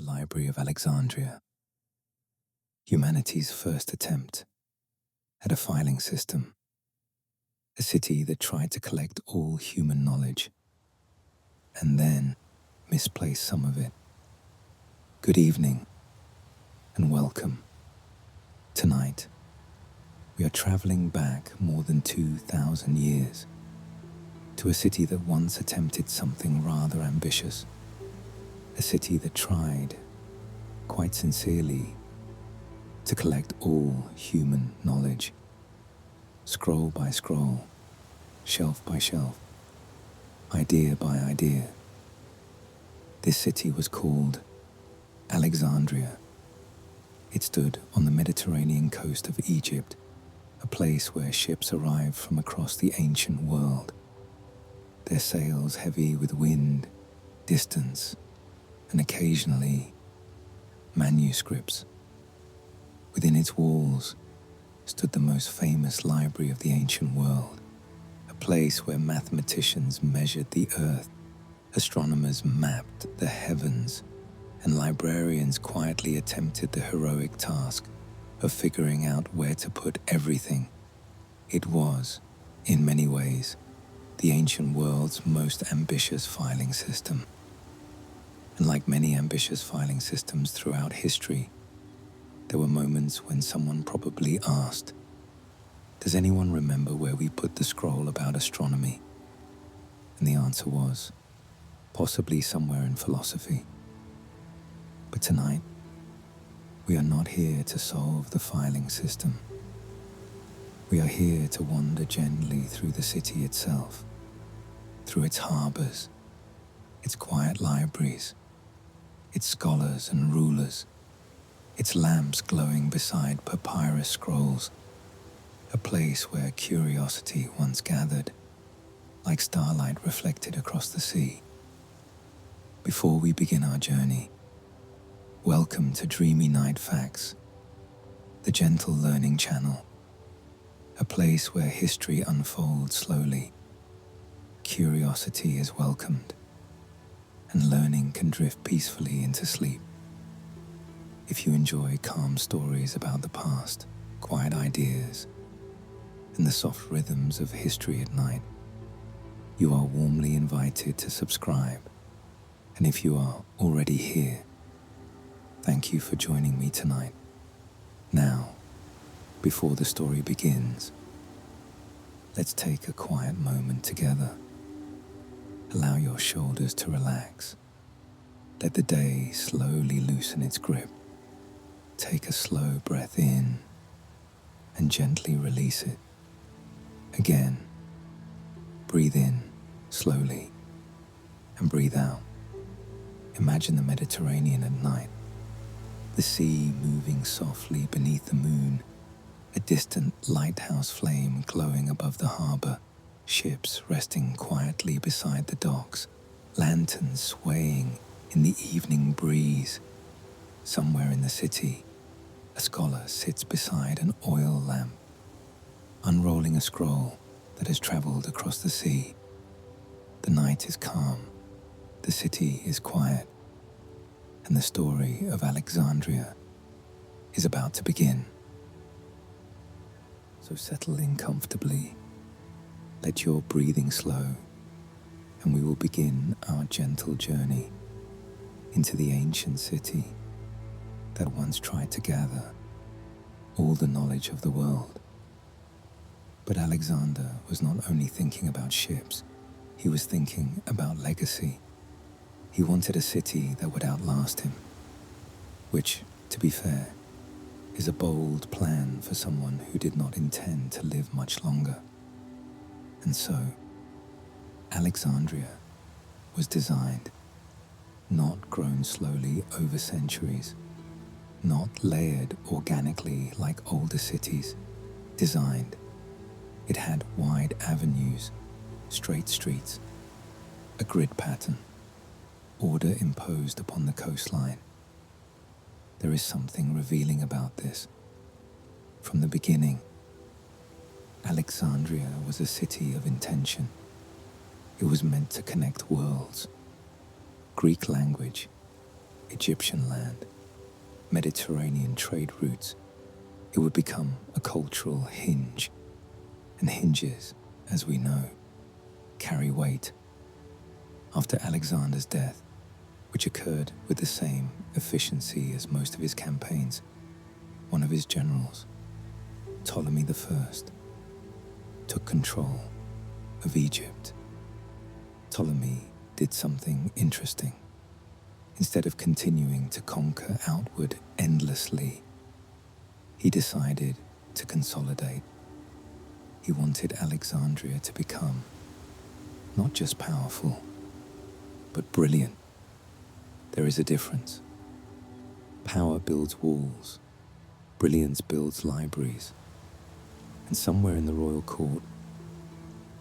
the Library of Alexandria, humanity's first attempt at a filing system, a city that tried to collect all human knowledge and then misplace some of it. Good evening and welcome. Tonight, we are traveling back more than 2,000 years to a city that once attempted something rather ambitious, a city that tried, quite sincerely, to collect all human knowledge, scroll by scroll, shelf by shelf, idea by idea. This city was called Alexandria. It stood on the Mediterranean coast of Egypt, a place where ships arrived from across the ancient world, their sails heavy with wind, distance, and occasionally manuscripts. Within its walls stood the most famous library of the ancient world, a place where mathematicians measured the earth, astronomers mapped the heavens, and librarians quietly attempted the heroic task of figuring out where to put everything. It was, in many ways, the ancient world's most ambitious filing system. And like many ambitious filing systems throughout history, there were moments when someone probably asked, "Does anyone remember where we put the scroll about astronomy?" And the answer was, possibly somewhere in philosophy. But tonight, we are not here to solve the filing system. We are here to wander gently through the city itself, through its harbors, its quiet libraries, its scholars and rulers, its lamps glowing beside papyrus scrolls, a place where curiosity once gathered, like starlight reflected across the sea. Before we begin our journey, welcome to Dreamy Night Facts, the gentle learning channel, a place where history unfolds slowly, curiosity is welcomed, and learning can drift peacefully into sleep. If you enjoy calm stories about the past, quiet ideas, and the soft rhythms of history at night, you are warmly invited to subscribe. And if you are already here, thank you for joining me tonight. Now, before the story begins, let's take a quiet moment together. Allow your shoulders to relax. Let the day slowly loosen its grip. Take a slow breath in and gently release it. Again, breathe in slowly and breathe out. Imagine the Mediterranean at night, the sea moving softly beneath the moon, a distant lighthouse flame glowing above the harbor, ships resting quietly beside the docks, lanterns swaying in the evening breeze. Somewhere in the city, a scholar sits beside an oil lamp, unrolling a scroll that has traveled across the sea. The night is calm, the city is quiet, and the story of Alexandria is about to begin. So settle in comfortably, let your breathing slow, and we will begin our gentle journey into the ancient city that once tried to gather all the knowledge of the world. But Alexander was not only thinking about ships, he was thinking about legacy. He wanted a city that would outlast him, which, to be fair, is a bold plan for someone who did not intend to live much longer. And so, Alexandria was designed, not grown slowly over centuries, not layered organically like older cities. Designed, it had wide avenues, straight streets, a grid pattern, order imposed upon the coastline. There is something revealing about this. From the beginning, Alexandria was a city of intention. It was meant to connect worlds. Greek language, Egyptian land, Mediterranean trade routes. It would become a cultural hinge, and hinges, as we know, carry weight. After Alexander's death, which occurred with the same efficiency as most of his campaigns, one of his generals, Ptolemy I, took control of Egypt. Ptolemy did something interesting. Instead of continuing to conquer outward endlessly, he decided to consolidate. He wanted Alexandria to become not just powerful, but brilliant. There is a difference. Power builds walls, brilliance builds libraries. And somewhere in the royal court,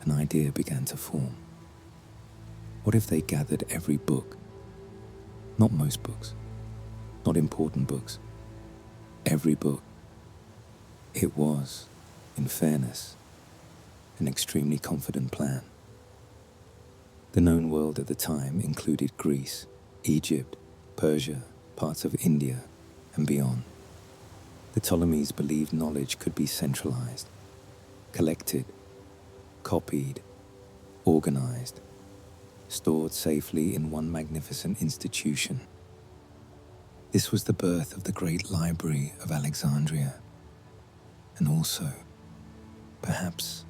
an idea began to form. What if they gathered every book? Not most books, not important books, every book. It was, in fairness, an extremely confident plan. The known world at the time included Greece, Egypt, Persia, parts of India, and beyond. The Ptolemies believed knowledge could be centralized, collected, copied, organized, stored safely in one magnificent institution. This was the birth of the great Library of Alexandria, and also, perhaps,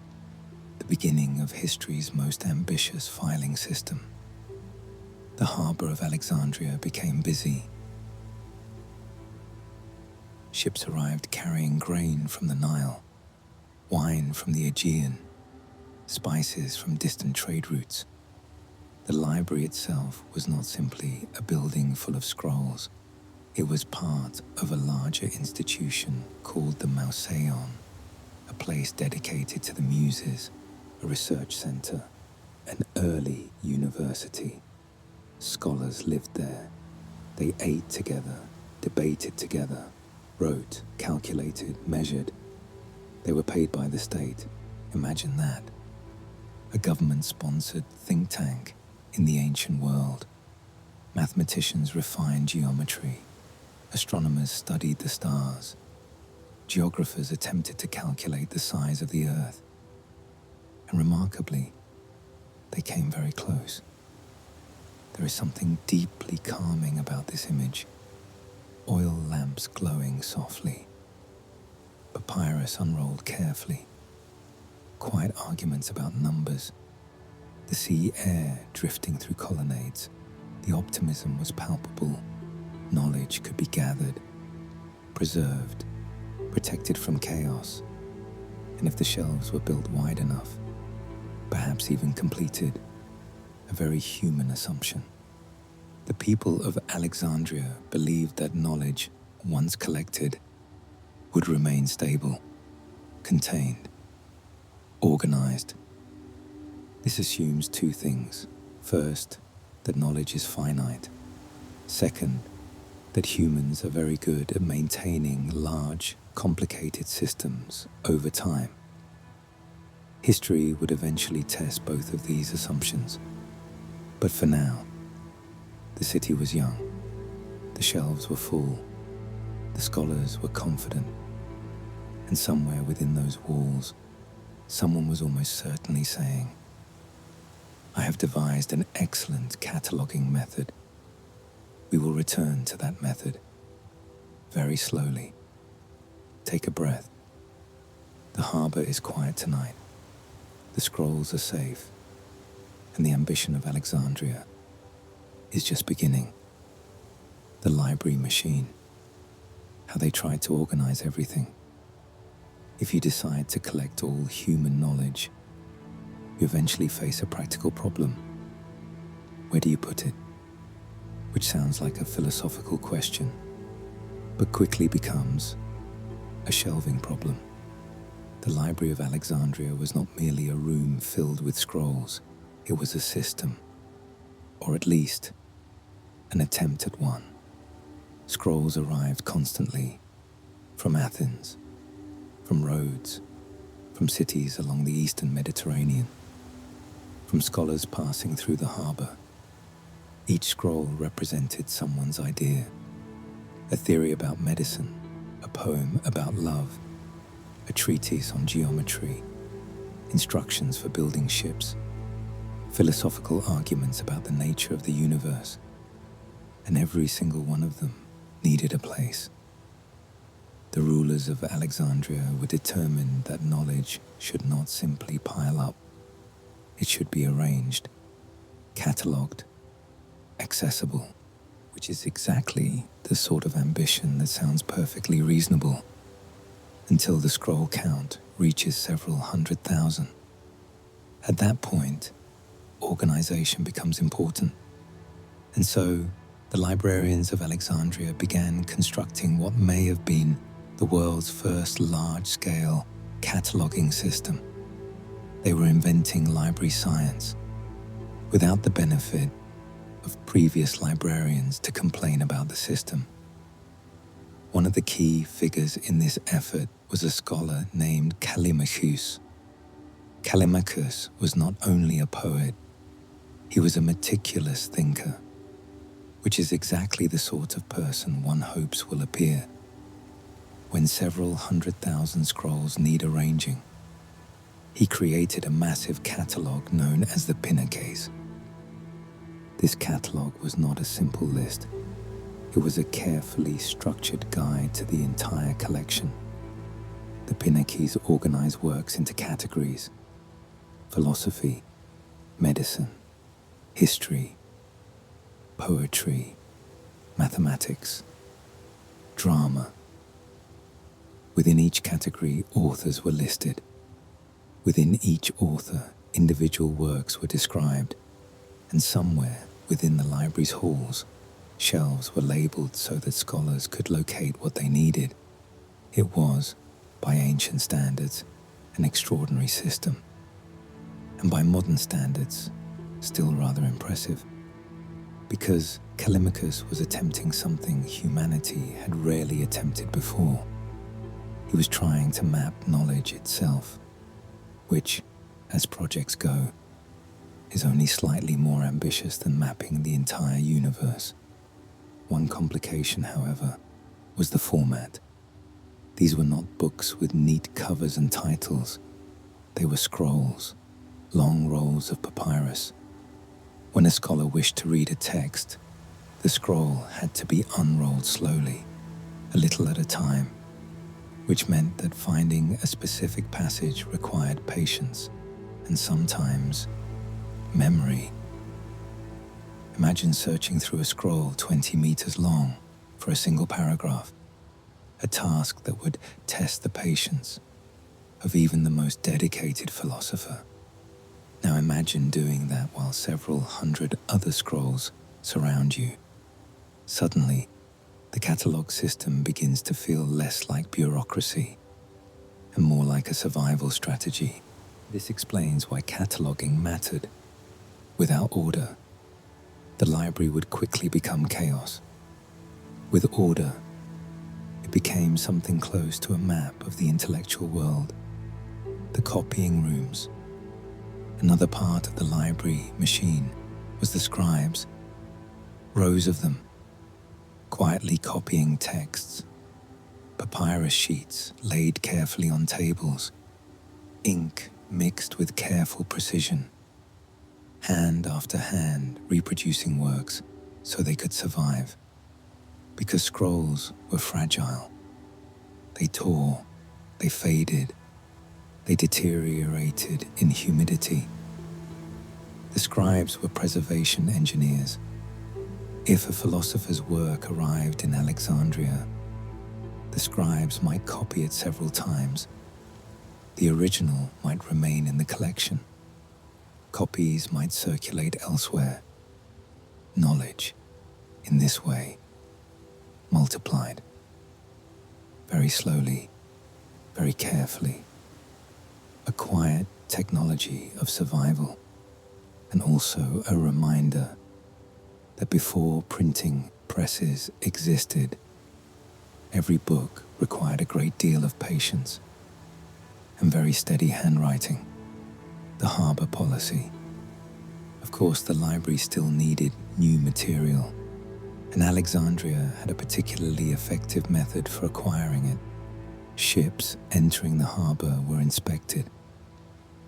the beginning of history's most ambitious filing system. The harbor of Alexandria became busy. Ships arrived carrying grain from the Nile, wine from the Aegean, spices from distant trade routes. The library itself was not simply a building full of scrolls. It was part of a larger institution called the Mauseon, a place dedicated to the muses, a research center, an early university. Scholars lived there. They ate together, debated together, wrote, calculated, measured. They were paid by the state. Imagine that. A government-sponsored think tank in the ancient world. Mathematicians refined geometry. Astronomers studied the stars. Geographers attempted to calculate the size of the Earth. And remarkably, they came very close. There is something deeply calming about this image. Oil lamps glowing softly, papyrus unrolled carefully, quiet arguments about numbers, the sea air drifting through colonnades. The optimism was palpable. Knowledge could be gathered, preserved, protected from chaos, and if the shelves were built wide enough, perhaps even completed, a very human assumption. The people of Alexandria believed that knowledge, once collected, would remain stable, contained, organized. This assumes two things. First, that knowledge is finite. Second, that humans are very good at maintaining large, complicated systems over time. History would eventually test both of these assumptions. But for now, the city was young, the shelves were full, the scholars were confident, and somewhere within those walls, someone was almost certainly saying, "I have devised an excellent cataloging method. We will return to that method very slowly. Take a breath. The harbor is quiet tonight. The scrolls are safe, and the ambition of Alexandria is just beginning." The library machine, how they tried to organize everything. If you decide to collect all human knowledge, you eventually face a practical problem. Where do you put it? Which sounds like a philosophical question, but quickly becomes a shelving problem. The Library of Alexandria was not merely a room filled with scrolls. It was a system, or at least an attempt at one. Scrolls arrived constantly, from Athens, from Rhodes, from cities along the eastern Mediterranean, from scholars passing through the harbor. Each scroll represented someone's idea: a theory about medicine, a poem about love, a treatise on geometry, instructions for building ships, philosophical arguments about the nature of the universe, and every single one of them needed a place. The rulers of Alexandria were determined that knowledge should not simply pile up. It should be arranged, catalogued, accessible, which is exactly the sort of ambition that sounds perfectly reasonable until the scroll count reaches several 100,000. At that point, organization becomes important. And so, the librarians of Alexandria began constructing what may have been the world's first large-scale cataloging system. They were inventing library science without the benefit of previous librarians to complain about the system. One of the key figures in this effort was a scholar named Callimachus. Callimachus was not only a poet, he was a meticulous thinker, which is exactly the sort of person one hopes will appear when several 100,000 scrolls need arranging. He created a massive catalogue known as the Pinnaces. This catalogue was not a simple list. It was a carefully structured guide to the entire collection. The Pinnaces organized works into categories: philosophy, medicine, history, poetry, mathematics, drama. Within each category, authors were listed. Within each author, individual works were described, and somewhere within the library's halls, shelves were labeled so that scholars could locate what they needed. It was, by ancient standards, an extraordinary system, and by modern standards, still rather impressive, because Callimachus was attempting something humanity had rarely attempted before. He was trying to map knowledge itself, which, as projects go, is only slightly more ambitious than mapping the entire universe. One complication, however, was the format. These were not books with neat covers and titles. They were scrolls, long rolls of papyrus. When a scholar wished to read a text, the scroll had to be unrolled slowly, a little at a time, which meant that finding a specific passage required patience and sometimes memory. Imagine searching through a scroll 20 meters long for a single paragraph, a task that would test the patience of even the most dedicated philosopher. Now imagine doing that while several hundred other scrolls surround you. Suddenly, the catalogue system begins to feel less like bureaucracy and more like a survival strategy. This explains why cataloguing mattered. Without order, the library would quickly become chaos. With order, it became something close to a map of the intellectual world. The copying rooms. Another part of the library machine was the scribes, rows of them, quietly copying texts, papyrus sheets laid carefully on tables, ink mixed with careful precision, hand after hand reproducing works so they could survive. Because scrolls were fragile. They tore, they faded, they deteriorated in humidity. The scribes were preservation engineers. If a philosopher's work arrived in Alexandria, the scribes might copy it several times. The original might remain in the collection. Copies might circulate elsewhere. Knowledge, in this way, multiplied. Very slowly, very carefully. A quiet technology of survival, and also a reminder that before printing presses existed, every book required a great deal of patience and very steady handwriting. The harbor policy. Of course, the library still needed new material, and Alexandria had a particularly effective method for acquiring it. Ships entering the harbor were inspected,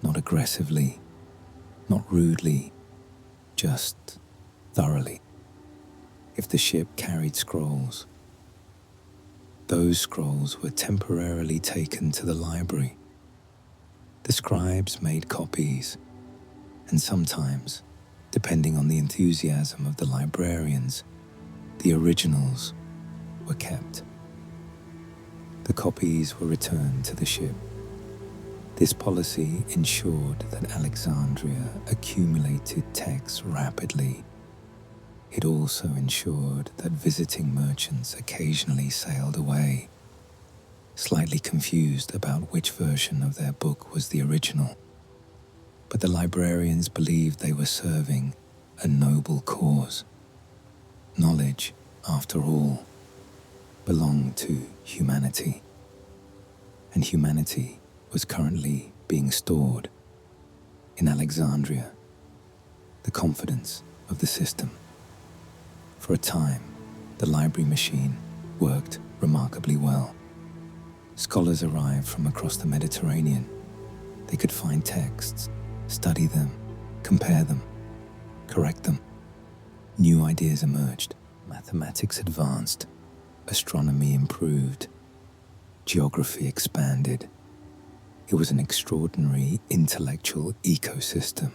not aggressively, not rudely, just thoroughly. If the ship carried scrolls, those scrolls were temporarily taken to the library. The scribes made copies, and sometimes, depending on the enthusiasm of the librarians, the originals were kept. The copies were returned to the ship. This policy ensured that Alexandria accumulated texts rapidly. It also ensured that visiting merchants occasionally sailed away, slightly confused about which version of their book was the original. But the librarians believed they were serving a noble cause. Knowledge, after all, belonged to humanity, and humanity was currently being stored in Alexandria, the confidence of the system. For a time, the library machine worked remarkably well. Scholars arrived from across the Mediterranean. They could find texts, study them, compare them, correct them. New ideas emerged. Mathematics advanced. Astronomy improved. Geography expanded. It was an extraordinary intellectual ecosystem,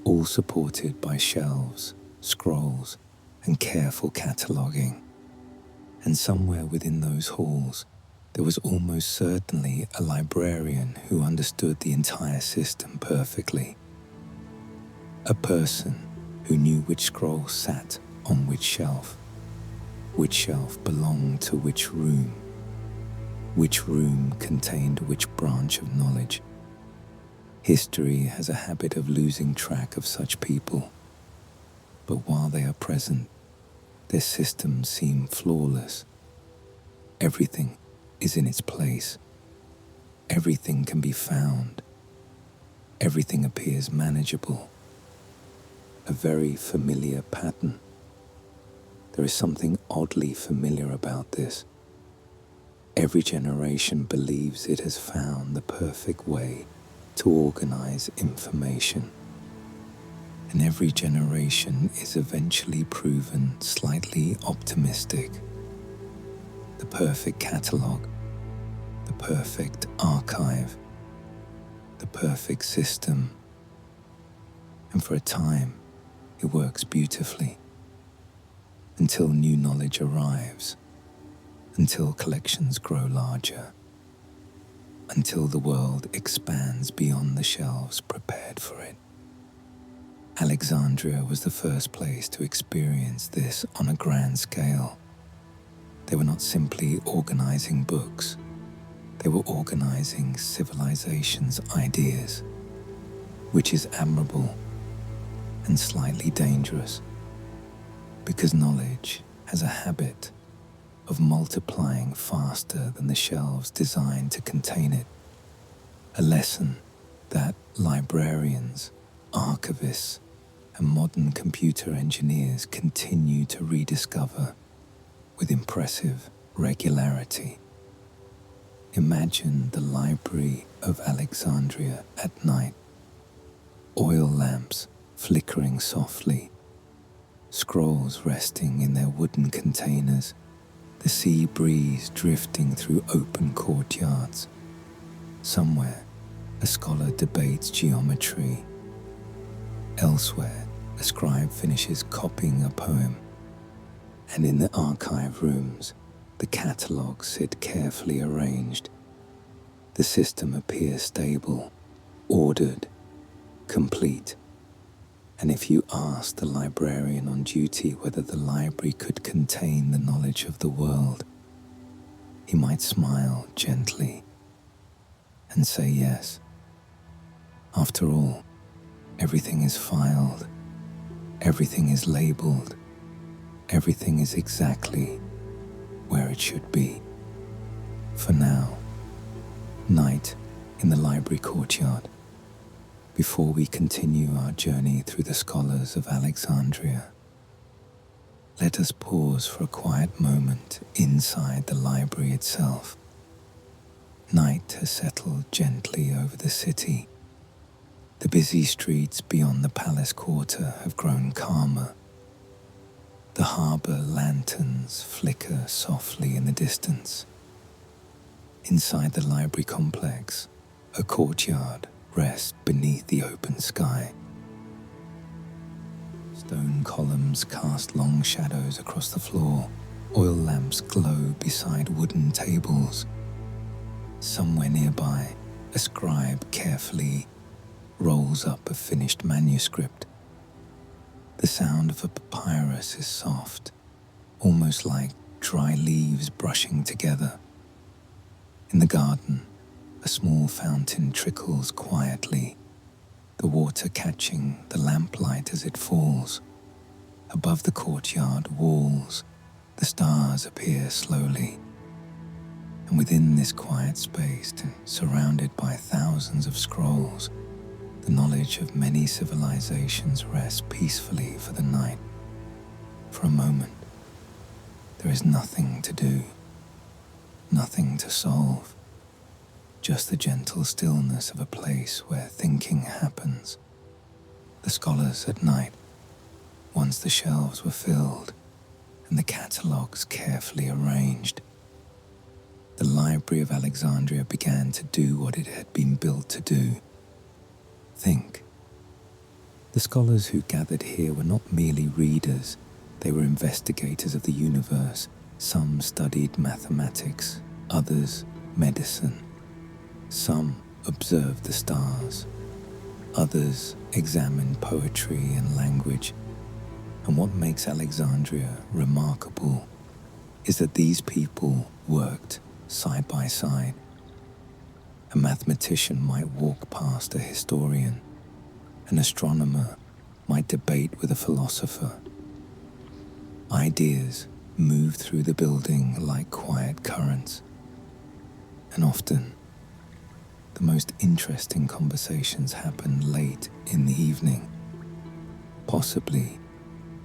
all supported by shelves, scrolls, and careful cataloguing. And somewhere within those halls, there was almost certainly a librarian who understood the entire system perfectly. A person who knew which scroll sat on which shelf belonged to which room contained which branch of knowledge. History has a habit of losing track of such people, but while they are present, their systems seem flawless. Everything is in its place. Everything can be found. Everything appears manageable. A very familiar pattern. There is something oddly familiar about this. Every generation believes it has found the perfect way to organize information. And every generation is eventually proven slightly optimistic. The perfect catalog, the perfect archive, the perfect system. And for a time, it works beautifully. Until new knowledge arrives, until collections grow larger, until the world expands beyond the shelves prepared for it. Alexandria was the first place to experience this on a grand scale. They were not simply organizing books, they were organizing civilization's ideas, which is admirable and slightly dangerous, because knowledge has a habit of multiplying faster than the shelves designed to contain it. A lesson that librarians, archivists, and modern computer engineers continue to rediscover with impressive regularity. Imagine the Library of Alexandria at night. Oil lamps flickering softly, scrolls resting in their wooden containers, the sea breeze drifting through open courtyards. Somewhere, a scholar debates geometry. Elsewhere, a scribe finishes copying a poem. And in the archive rooms, the catalogues sit carefully arranged. The system appears stable, ordered, complete. And if you ask the librarian on duty whether the library could contain the knowledge of the world, he might smile gently and say yes. After all, everything is filed, everything is labeled, everything is exactly where it should be. For now, night in the library courtyard. Before we continue our journey through the scholars of Alexandria, let us pause for a quiet moment inside the library itself. Night has settled gently over the city. The busy streets beyond the palace quarter have grown calmer. The harbour lanterns flicker softly in the distance. Inside the library complex, a courtyard rests beneath the open sky. Stone columns cast long shadows across the floor. Oil lamps glow beside wooden tables. Somewhere nearby, a scribe carefully rolls up a finished manuscript. The sound of a papyrus is soft, almost like dry leaves brushing together. In the garden, a small fountain trickles quietly, the water catching the lamplight as it falls. Above the courtyard walls, the stars appear slowly. And within this quiet space, surrounded by thousands of scrolls, the knowledge of many civilizations rests peacefully for the night. For a moment, there is nothing to do, nothing to solve, just the gentle stillness of a place where thinking happens. The scholars at night, once the shelves were filled and the catalogues carefully arranged, the Library of Alexandria began to do what it had been built to do: think. The scholars who gathered here were not merely readers, they were investigators of the universe. Some studied mathematics, others medicine. Some observed the stars, others examined poetry and language. And what makes Alexandria remarkable is that these people worked side by side. A mathematician might walk past a historian. An astronomer might debate with a philosopher. Ideas move through the building like quiet currents. And often, the most interesting conversations happen late in the evening, possibly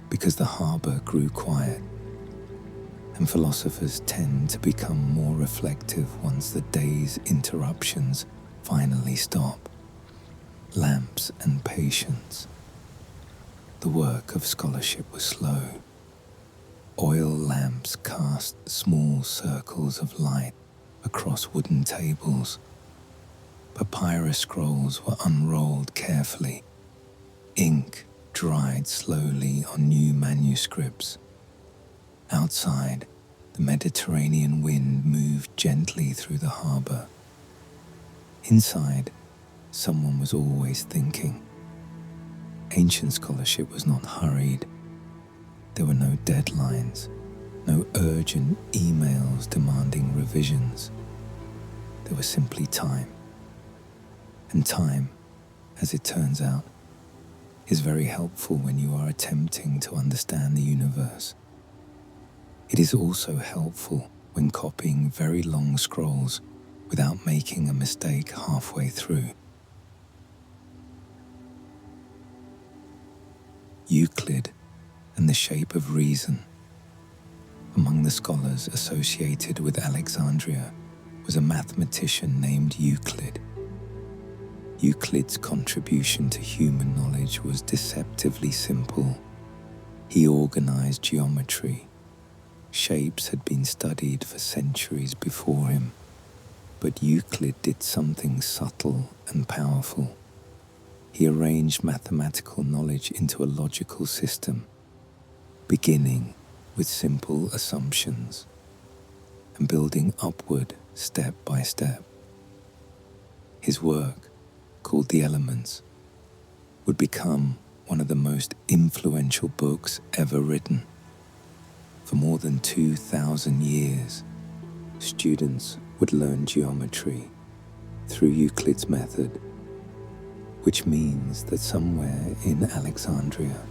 because the harbour grew quiet, and philosophers tend to become more reflective once the day's interruptions finally stop. Lamps and patience. The work of scholarship was slow. Oil lamps cast small circles of light across wooden tables. Papyrus scrolls were unrolled carefully. Ink dried slowly on new manuscripts. Outside, the Mediterranean wind moved gently through the harbour. Inside, someone was always thinking. Ancient scholarship was not hurried. There were no deadlines, no urgent emails demanding revisions. There was simply time. And time, as it turns out, is very helpful when you are attempting to understand the universe. It is also helpful when copying very long scrolls without making a mistake halfway through. Euclid and the shape of reason. Among the scholars associated with Alexandria was a mathematician named Euclid. Euclid's contribution to human knowledge was deceptively simple. He organized geometry. Shapes had been studied for centuries before him, but Euclid did something subtle and powerful. He arranged mathematical knowledge into a logical system, beginning with simple assumptions and building upward step by step. His work, called The Elements, would become one of the most influential books ever written. For more than 2,000 years, students would learn geometry through Euclid's method, which means that somewhere in Alexandria,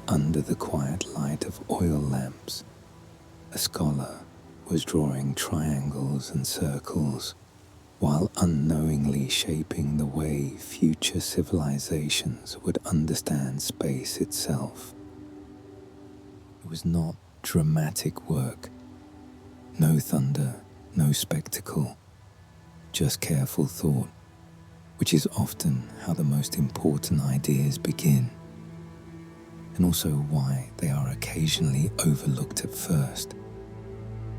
under the quiet light of oil lamps, a scholar was drawing triangles and circles while unknowingly shaping the way future civilizations would understand space itself. It was not dramatic work. No thunder, no spectacle, just careful thought, which is often how the most important ideas begin, and also why they are occasionally overlooked at first.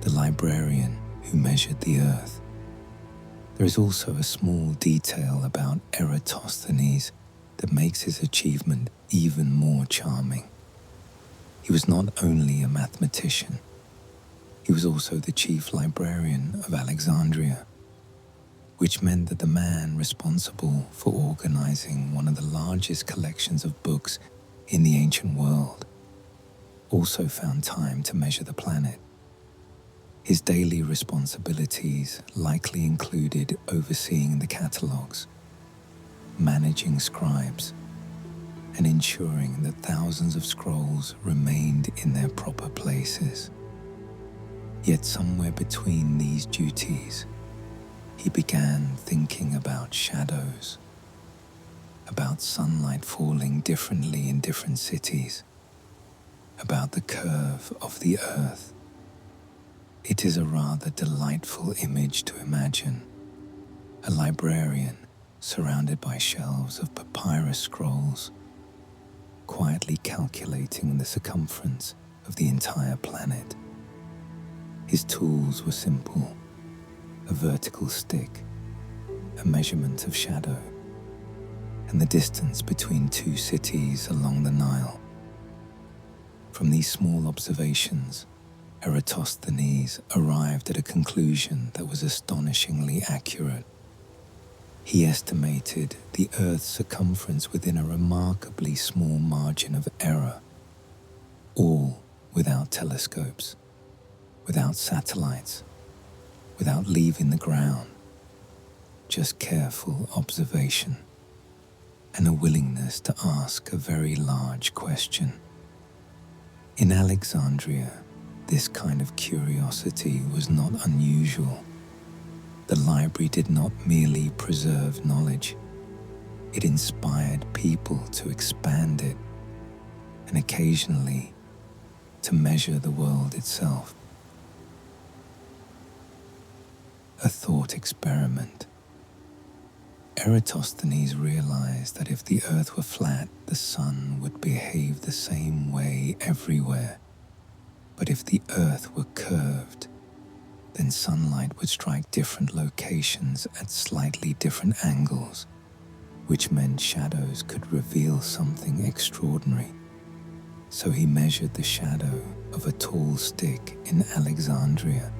The librarian who measured the earth. There is also a small detail about Eratosthenes that makes his achievement even more charming. He was not only a mathematician, he was also the chief librarian of Alexandria, which meant that the man responsible for organizing one of the largest collections of books in the ancient world also found time to measure the planet. His daily responsibilities likely included overseeing the catalogues, managing scribes, and ensuring that thousands of scrolls remained in their proper places. Yet somewhere between these duties, he began thinking about shadows, about sunlight falling differently in different cities, about the curve of the earth. It is a rather delightful image to imagine. A librarian surrounded by shelves of papyrus scrolls, quietly calculating the circumference of the entire planet. His tools were simple: a vertical stick, a measurement of shadow, and the distance between two cities along the Nile. From these small observations, Eratosthenes arrived at a conclusion that was astonishingly accurate. He estimated the Earth's circumference within a remarkably small margin of error, all without telescopes, without satellites, without leaving the ground, just careful observation and a willingness to ask a very large question. In Alexandria, this kind of curiosity was not unusual. The library did not merely preserve knowledge, it inspired people to expand it, and occasionally to measure the world itself. A thought experiment. Eratosthenes realized that if the earth were flat, the sun would behave the same way everywhere. But if the earth were curved, then sunlight would strike different locations at slightly different angles, which meant shadows could reveal something extraordinary. So he measured the shadow of a tall stick in Alexandria.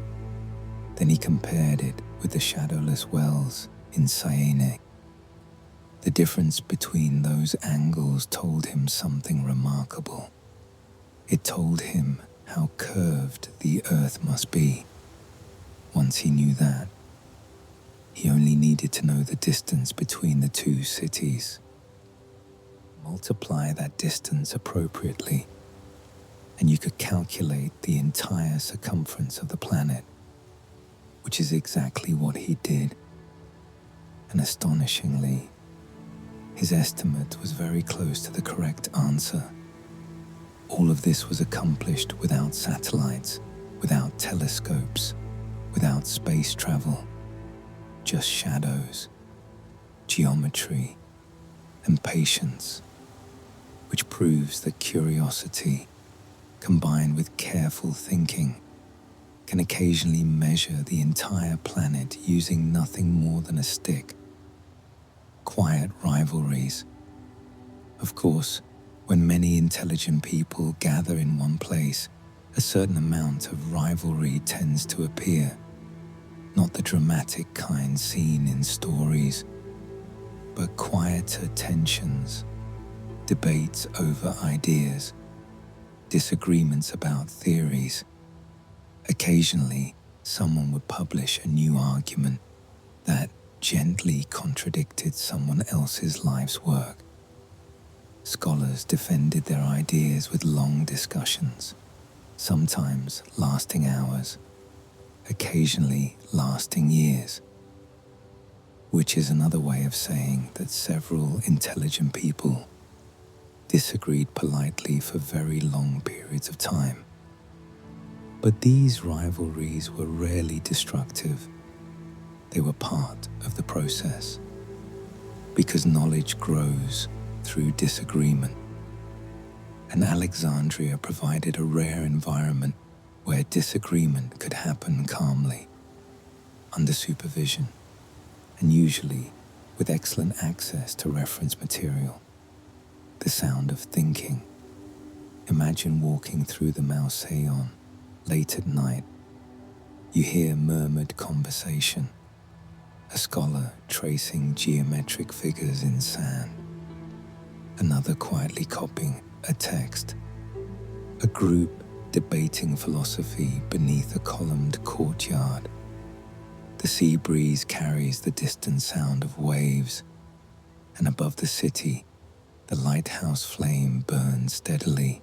Then he compared it with the shadowless wells in Syene. The difference between those angles told him something remarkable. It told him how curved the earth must be. Once he knew that, he only needed to know the distance between the two cities. Multiply that distance appropriately, and you could calculate the entire circumference of the planet, which is exactly what he did. And astonishingly, his estimate was very close to the correct answer. All of this was accomplished without satellites, without telescopes, without space travel, just shadows, geometry, and patience, which proves that curiosity, combined with careful thinking, can occasionally measure the entire planet using nothing more than a stick. Quiet rivalries. Of course, when many intelligent people gather in one place, a certain amount of rivalry tends to appear. Not the dramatic kind seen in stories, but quieter tensions, debates over ideas, disagreements about theories. Occasionally, someone would publish a new argument that gently contradicted someone else's life's work. Scholars defended their ideas with long discussions, sometimes lasting hours, occasionally lasting years, which is another way of saying that several intelligent people disagreed politely for very long periods of time. But these rivalries were rarely destructive. They were part of the process, because knowledge grows through disagreement. And Alexandria provided a rare environment where disagreement could happen calmly, under supervision, and usually with excellent access to reference material. The sound of thinking. Imagine walking through the Mauseon late at night. You hear murmured conversation, a scholar tracing geometric figures in sand, another quietly copying a text, a group debating philosophy beneath a columned courtyard. The sea breeze carries the distant sound of waves, and above the city, the lighthouse flame burns steadily.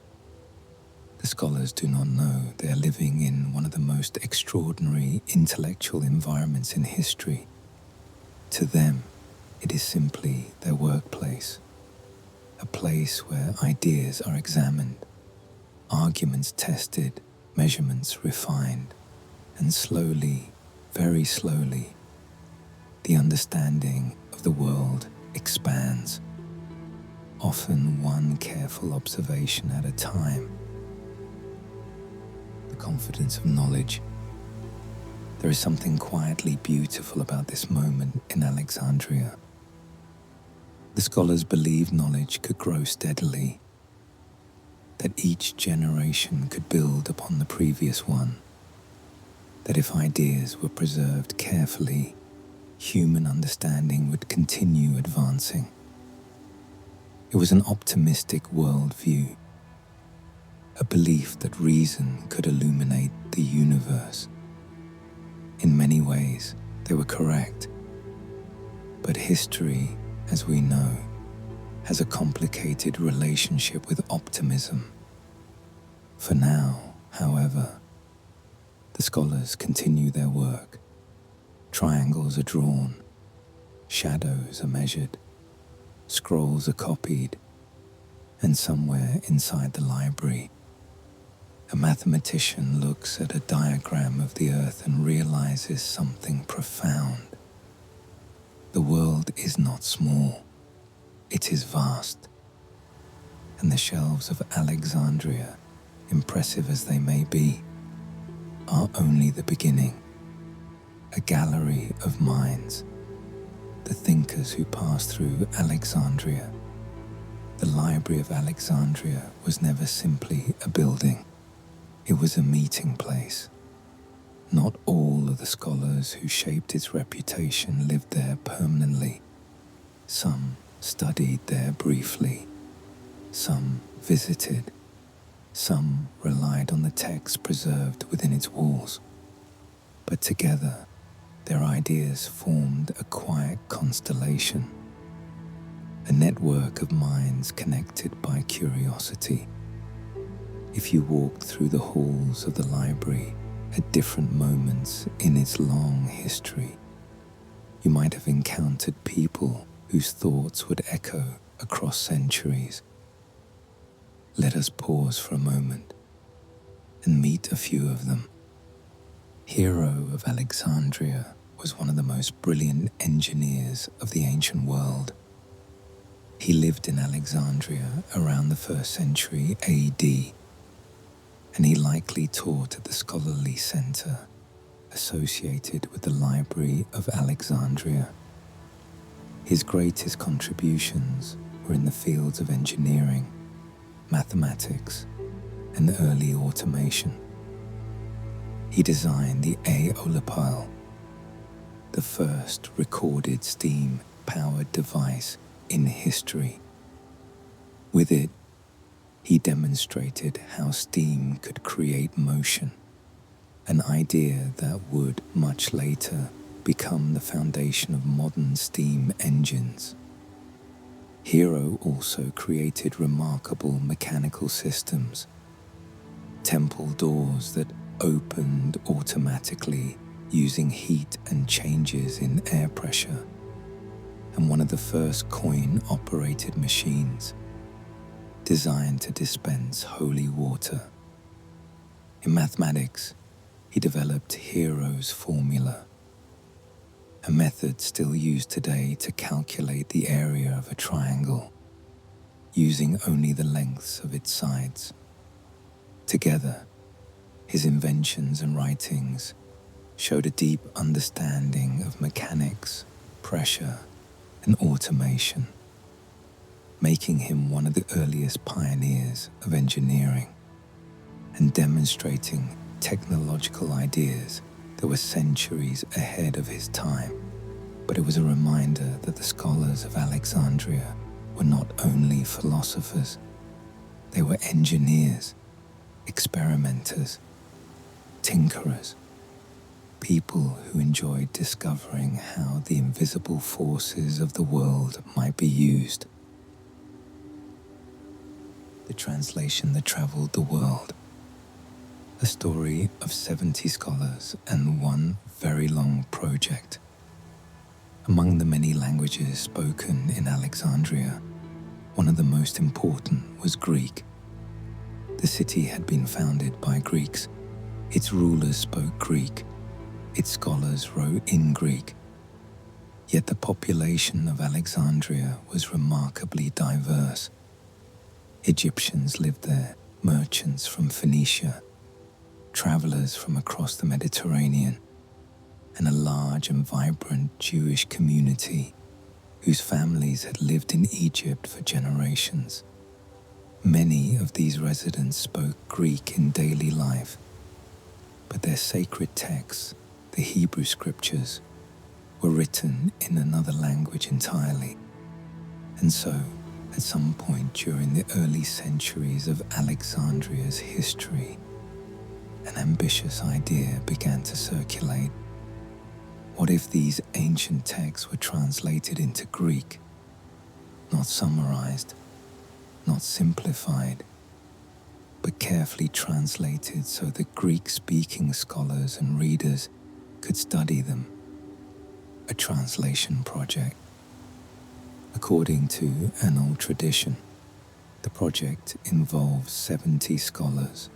The scholars do not know they are living in one of the most extraordinary intellectual environments in history. To them, it is simply their workplace, a place where ideas are examined, arguments tested, measurements refined, and slowly, very slowly, the understanding of the world expands, often one careful observation at a time. The confidence of knowledge. There is something quietly beautiful about this moment in Alexandria. The scholars believed knowledge could grow steadily, that each generation could build upon the previous one, that if ideas were preserved carefully, human understanding would continue advancing. It was an optimistic worldview, a belief that reason could illuminate the universe. In many ways, they were correct. But history, as we know, has a complicated relationship with optimism. For now, however, the scholars continue their work. Triangles are drawn, shadows are measured, scrolls are copied, and somewhere inside the library, a mathematician looks at a diagram of the earth and realizes something profound. The world is not small, it is vast. And the shelves of Alexandria, impressive as they may be, are only the beginning. A gallery of minds, the thinkers who passed through Alexandria. The Library of Alexandria was never simply a building. It was a meeting place. Not all of the scholars who shaped its reputation lived there permanently. Some studied there briefly. Some visited. Some relied on the texts preserved within its walls. But together, their ideas formed a quiet constellation, a network of minds connected by curiosity. If you walked through the halls of the library at different moments in its long history, you might have encountered people whose thoughts would echo across centuries. Let us pause for a moment and meet a few of them. Hero of Alexandria was one of the most brilliant engineers of the ancient world. He lived in Alexandria around the 1st century AD, and he likely taught at the scholarly center associated with the Library of Alexandria. His greatest contributions were in the fields of engineering, mathematics, and early automation. He designed the aeolipile, the first recorded steam-powered device in history. With it, he demonstrated how steam could create motion, an idea that would much later become the foundation of modern steam engines. Hero also created remarkable mechanical systems, temple doors that opened automatically using heat and changes in air pressure, and one of the first coin-operated machines, designed to dispense holy water. In mathematics, he developed Hero's formula, a method still used today to calculate the area of a triangle, using only the lengths of its sides. Together, his inventions and writings showed a deep understanding of mechanics, pressure, and automation, making him one of the earliest pioneers of engineering and demonstrating technological ideas that were centuries ahead of his time. But it was a reminder that the scholars of Alexandria were not only philosophers, they were engineers, experimenters, tinkerers, people who enjoyed discovering how the invisible forces of the world might be used. The translation that traveled the world. A story of 70 scholars and one very long project. Among the many languages spoken in Alexandria, one of the most important was Greek. The city had been founded by Greeks. Its rulers spoke Greek. Its scholars wrote in Greek. Yet the population of Alexandria was remarkably diverse. Egyptians lived there, merchants from Phoenicia, travelers from across the Mediterranean, and a large and vibrant Jewish community whose families had lived in Egypt for generations. Many of these residents spoke Greek in daily life, but their sacred texts, the Hebrew scriptures, were written in another language entirely. And so, at some point during the early centuries of Alexandria's history, an ambitious idea began to circulate. What if these ancient texts were translated into Greek, not summarized, not simplified, but carefully translated so that Greek-speaking scholars and readers could study them? A translation project. According to an old tradition, the project involves 70 scholars.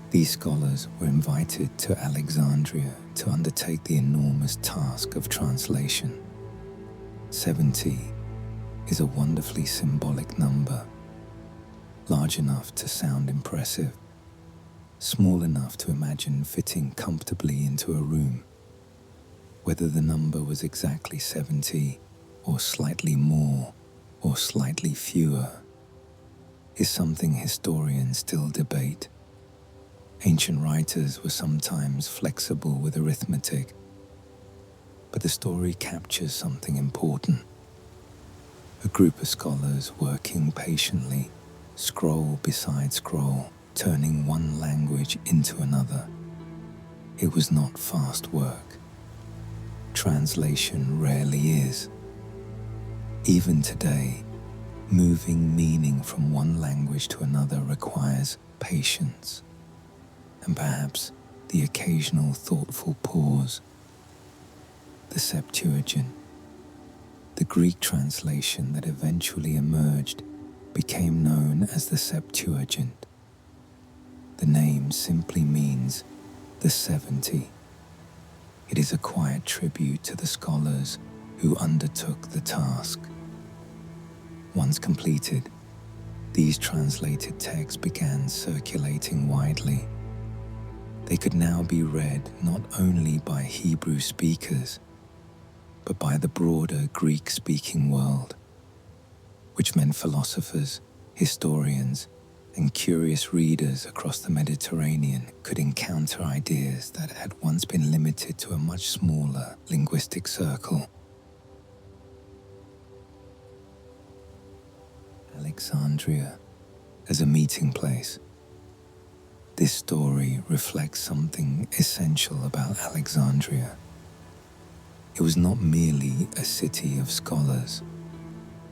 These scholars were invited to Alexandria to undertake the enormous task of translation. 70 is a wonderfully symbolic number, large enough to sound impressive, small enough to imagine fitting comfortably into a room. Whether the number was exactly 70, or slightly more, or slightly fewer, is something historians still debate. Ancient writers were sometimes flexible with arithmetic, but the story captures something important. A group of scholars working patiently, scroll beside scroll, turning one language into another. It was not fast work. Translation rarely is. Even today, moving meaning from one language to another requires patience, and perhaps the occasional thoughtful pause. The Septuagint, the Greek translation that eventually emerged, became known as the Septuagint. The name simply means the 70. It is a quiet tribute to the scholars who undertook the task. Once completed, these translated texts began circulating widely. They could now be read not only by Hebrew speakers, but by the broader Greek-speaking world, which meant philosophers, historians, and curious readers across the Mediterranean could encounter ideas that had once been limited to a much smaller linguistic circle. Alexandria as a meeting place. This story reflects something essential about Alexandria. It was not merely a city of scholars.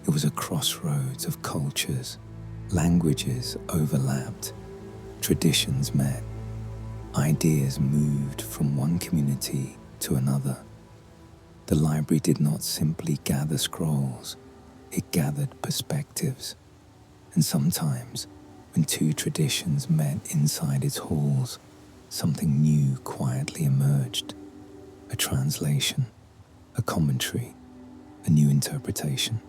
It was a crossroads of cultures. Languages overlapped, traditions met, ideas moved from one community to another. The library did not simply gather scrolls, it gathered perspectives. And sometimes, when two traditions met inside its halls, something new quietly emerged. A translation, a commentary, a new interpretation.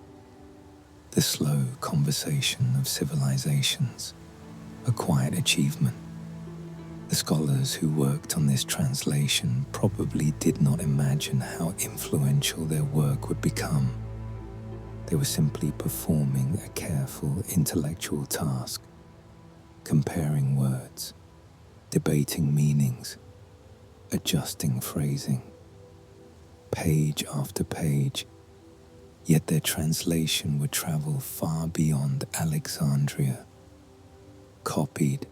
The slow conversation of civilizations, a quiet achievement. The scholars who worked on this translation probably did not imagine how influential their work would become. They were simply performing a careful intellectual task, comparing words, debating meanings, adjusting phrasing, page after page. Yet their translation would travel far beyond Alexandria, copied,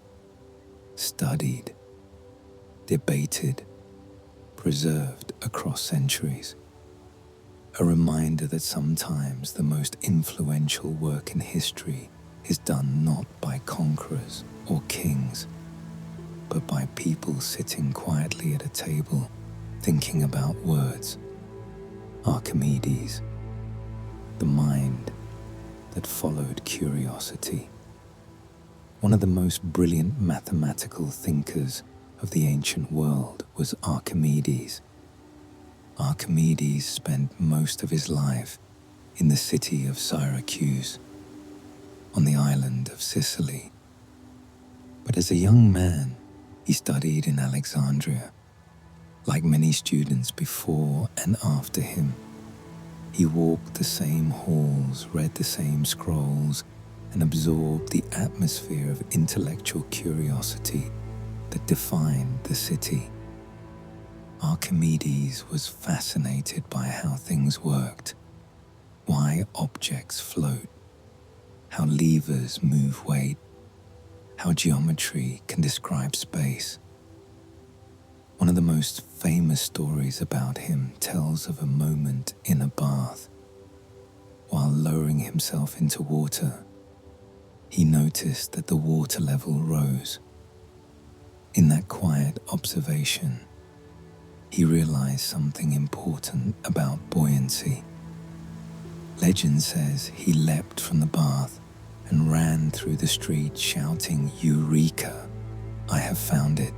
studied, debated, preserved across centuries. A reminder that sometimes the most influential work in history is done not by conquerors or kings, but by people sitting quietly at a table, thinking about words. Archimedes, the mind that followed curiosity. One of the most brilliant mathematical thinkers of the ancient world was Archimedes. Archimedes spent most of his life in the city of Syracuse, on the island of Sicily. But as a young man, he studied in Alexandria. Like many students before and after him, he walked the same halls, read the same scrolls, and absorbed the atmosphere of intellectual curiosity that defined the city. Archimedes was fascinated by how things worked, why objects float, how levers move weight, how geometry can describe space. One of the most famous stories about him tells of a moment in a bath. While lowering himself into water, he noticed that the water level rose. In that quiet observation, he realized something important about buoyancy. Legend says he leapt from the bath and ran through the street shouting, "Eureka! I have found it,"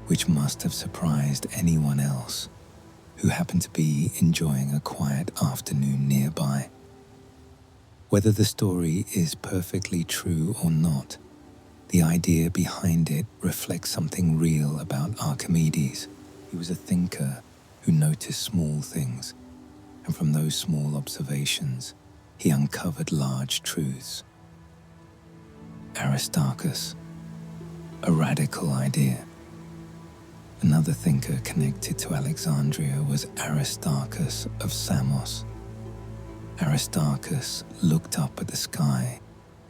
which must have surprised anyone else who happened to be enjoying a quiet afternoon nearby. Whether the story is perfectly true or not, the idea behind it reflects something real about Archimedes. He was a thinker who noticed small things, and from those small observations, he uncovered large truths. Aristarchus, a radical idea. Another thinker connected to Alexandria was Aristarchus of Samos. Aristarchus looked up at the sky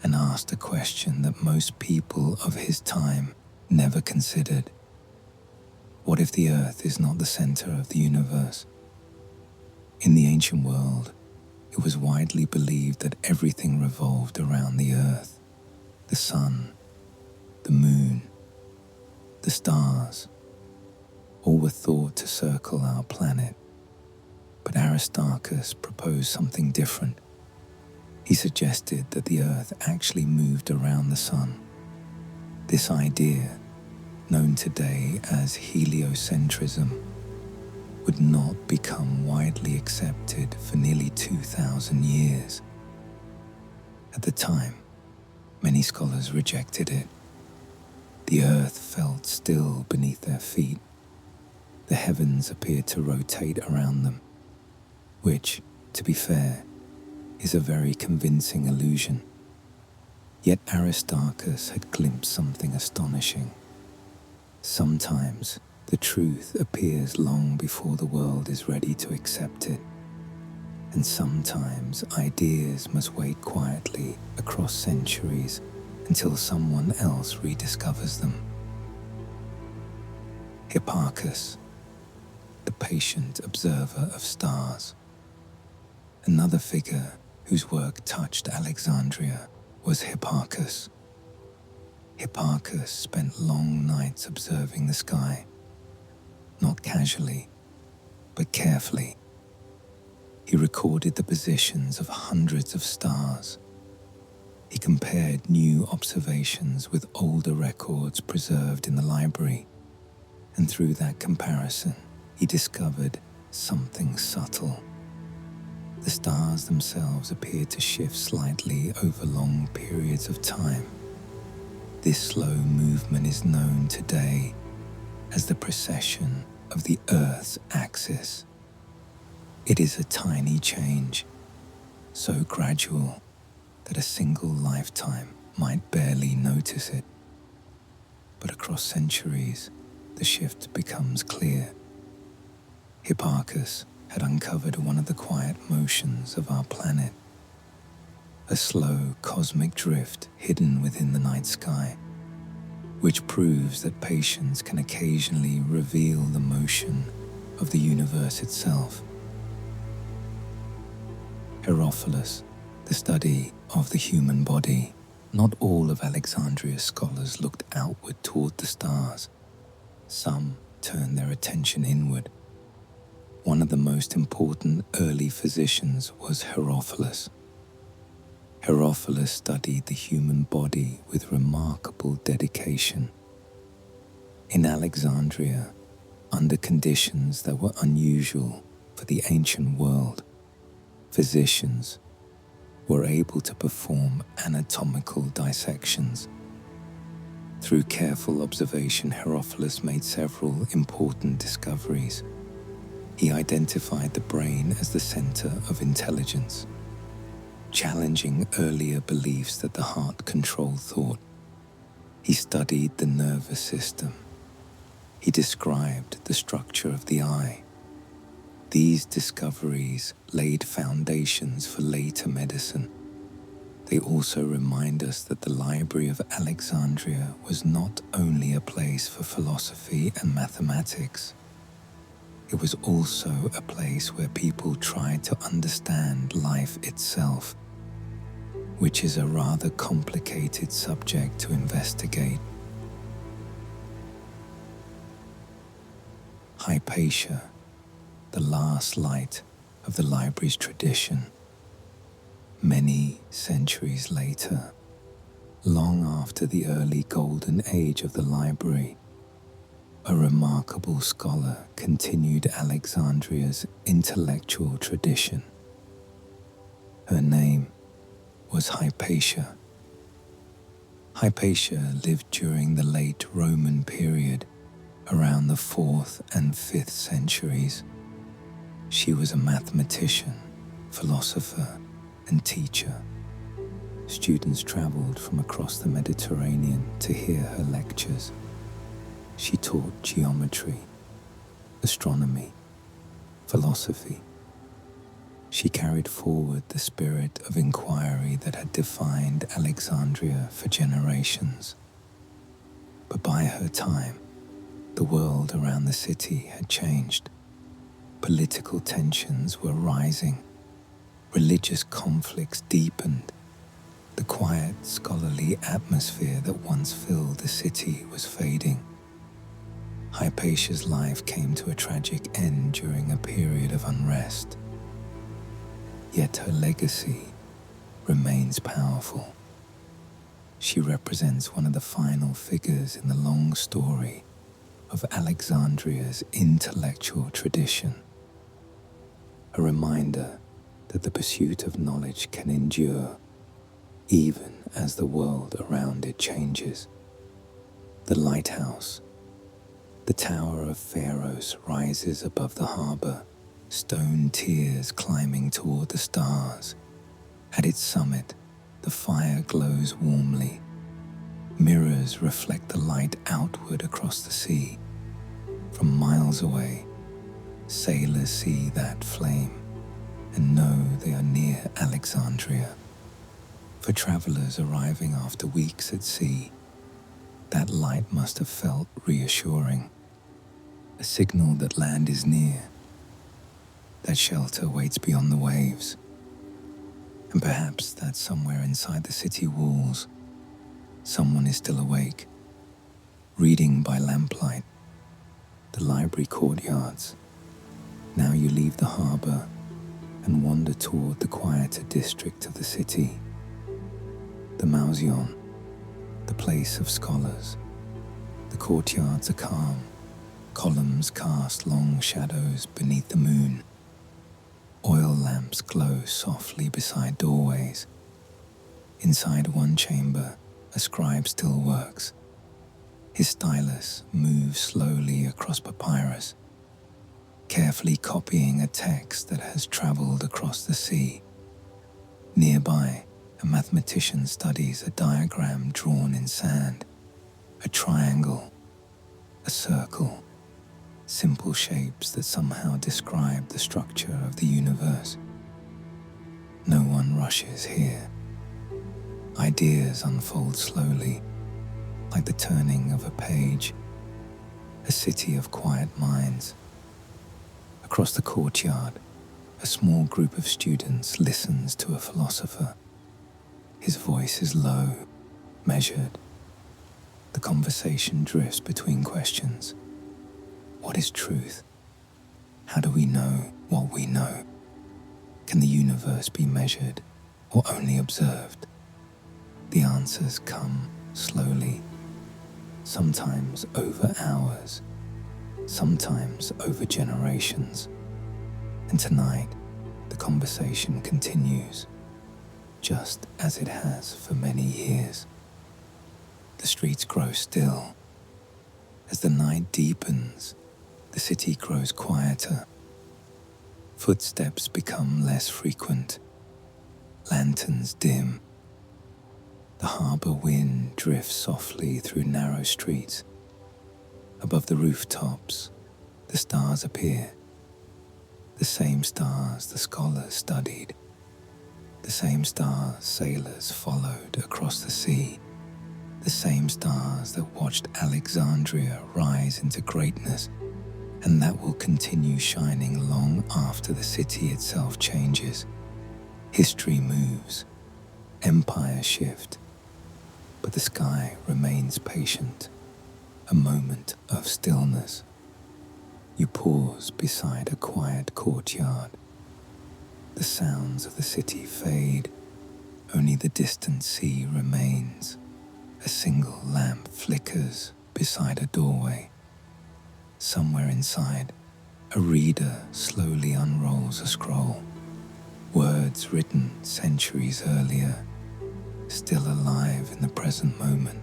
and asked a question that most people of his time never considered. What if the Earth is not the center of the universe? In the ancient world, it was widely believed that everything revolved around the Earth. The sun, the moon, the stars, all were thought to circle our planet. But Aristarchus proposed something different. He suggested that the Earth actually moved around the sun. This idea, known today as heliocentrism, would not become widely accepted for nearly 2,000 years. At the time, many scholars rejected it. The Earth felt still beneath their feet. The heavens appeared to rotate around them, which, to be fair, is a very convincing illusion. Yet Aristarchus had glimpsed something astonishing. Sometimes the truth appears long before the world is ready to accept it, and sometimes ideas must wait quietly across centuries until someone else rediscovers them. Hipparchus, the patient observer of stars. Another figure whose work touched Alexandria was Hipparchus. Hipparchus spent long nights observing the sky, not casually, but carefully. He recorded the positions of hundreds of stars, He compared new observations with older records preserved in the library, and through that comparison, he discovered something subtle. The stars themselves appeared to shift slightly over long periods of time. This slow movement is known today as the precession of the Earth's axis. It is a tiny change, so gradual that a single lifetime might barely notice it. But across centuries, the shift becomes clear. Hipparchus had uncovered one of the quiet motions of our planet, a slow cosmic drift hidden within the night sky, which proves that patience can occasionally reveal the motion of the universe itself. Herophilus, the study of the human body. Not all of Alexandria's scholars looked outward toward the stars. Some turned their attention inward. One of the most important early physicians was Herophilus. Herophilus studied the human body with remarkable dedication. In Alexandria, under conditions that were unusual for the ancient world, physicians were able to perform anatomical dissections. Through careful observation, Herophilus made several important discoveries. He identified the brain as the center of intelligence, challenging earlier beliefs that the heart controlled thought. He studied the nervous system. He described the structure of the eye. These discoveries laid foundations for later medicine. They also remind us that the Library of Alexandria was not only a place for philosophy and mathematics. It was also a place where people tried to understand life itself, which is a rather complicated subject to investigate. Hypatia, the last light of the library's tradition. Many centuries later, long after the early golden age of the library, a remarkable scholar continued Alexandria's intellectual tradition. Her name was Hypatia. Hypatia lived during the late Roman period, around the 4th and 5th centuries. She was a mathematician, philosopher, and teacher. Students traveled from across the Mediterranean to hear her lectures. She taught geometry, astronomy, philosophy. She carried forward the spirit of inquiry that had defined Alexandria for generations. But by her time, the world around the city had changed. Political tensions were rising. Religious conflicts deepened. The quiet, scholarly atmosphere that once filled the city was fading. Hypatia's life came to a tragic end during a period of unrest. Yet her legacy remains powerful. She represents one of the final figures in the long story of Alexandria's intellectual tradition. A reminder that the pursuit of knowledge can endure even as the world around it changes. The lighthouse, the Tower of Pharos, rises above the harbor, stone tiers climbing toward the stars. At its summit, the fire glows warmly. Mirrors reflect the light outward across the sea. From miles away, sailors see that flame and know they are near Alexandria. For travelers arriving after weeks at sea, that light must have felt reassuring, a signal that land is near, that shelter waits beyond the waves. And perhaps that somewhere inside the city walls, someone is still awake, reading by lamplight. The library courtyards. Now you leave the harbor and wander toward the quieter district of the city. the Mauseon, the place of scholars. The courtyards are calm. Columns cast long shadows beneath the moon. Oil lamps glow softly beside doorways. Inside one chamber, a scribe still works. His stylus moves slowly across papyrus, carefully copying a text that has traveled across the sea. Nearby, a mathematician studies a diagram drawn in sand. A triangle, a circle, simple shapes that somehow describe the structure of the universe. No one rushes here. Ideas unfold slowly, like the turning of a page. A city of quiet minds. Across the courtyard, a small group of students listens to a philosopher. His voice is low, measured. The conversation drifts between questions. What is truth? How do we know what we know? Can the universe be measured or only observed? The answers come slowly, sometimes over hours, sometimes over generations. And tonight, the conversation continues, just as it has for many years. The streets grow still. As the night deepens, the city grows quieter. Footsteps become less frequent. Lanterns dim. The harbor wind drifts softly through narrow streets. Above the rooftops, the stars appear. The same stars the scholars studied. The same stars sailors followed across the sea. The same stars that watched Alexandria rise into greatness, and that will continue shining long after the city itself changes. History moves, empires shift, but the sky remains patient, a moment of stillness. You pause beside a quiet courtyard. The sounds of the city fade, only the distant sea remains. A single lamp flickers beside a doorway. Somewhere inside, a reader slowly unrolls a scroll. Words written centuries earlier, still alive in the present moment.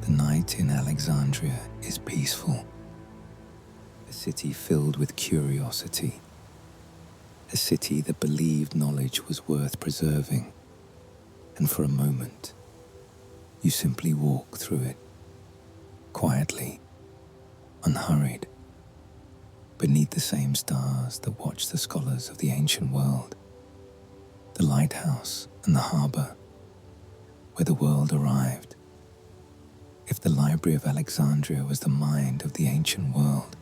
The night in Alexandria is peaceful. A city filled with curiosity. A city that believed knowledge was worth preserving. And for a moment, you simply walk through it, quietly, unhurried, beneath the same stars that watch the scholars of the ancient world. The lighthouse and the harbor, where the world arrived. If the Library of Alexandria was the mind of the ancient world,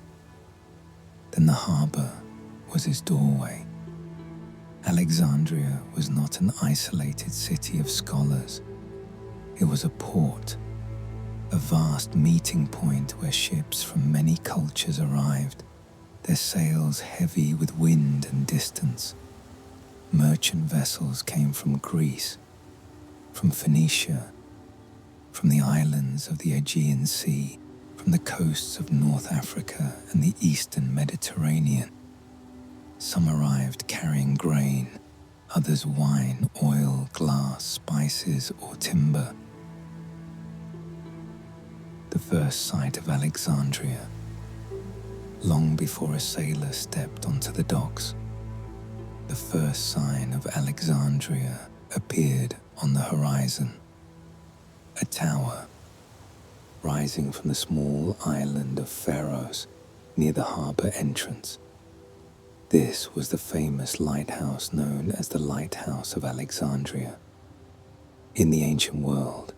then the harbor was its doorway. Alexandria was not an isolated city of scholars. It was a port, a vast meeting point where ships from many cultures arrived, their sails heavy with wind and distance. Merchant vessels came from Greece, from Phoenicia, from the islands of the Aegean Sea, from the coasts of North Africa and the eastern Mediterranean. Some arrived carrying grain, others wine, oil, glass, spices, or timber. The first sight of Alexandria, long before a sailor stepped onto the docks. The first sign of Alexandria appeared on the horizon. A tower, rising from the small island of Pharos near the harbor entrance. This was the famous lighthouse known as the Lighthouse of Alexandria. In the ancient world,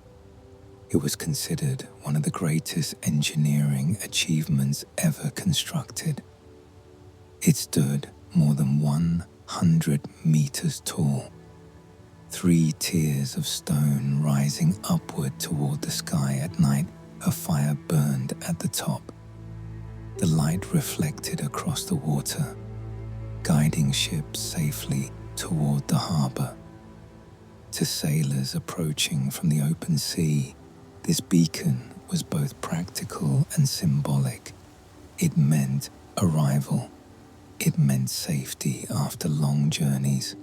it was considered one of the greatest engineering achievements ever constructed. It stood more than 100 meters tall, 3 tiers of stone rising upward toward the sky at night. A fire burned at the top. The light reflected across the water, guiding ships safely toward the harbor. To sailors approaching from the open sea, this beacon was both practical and symbolic. It meant arrival. It meant safety after long journeys.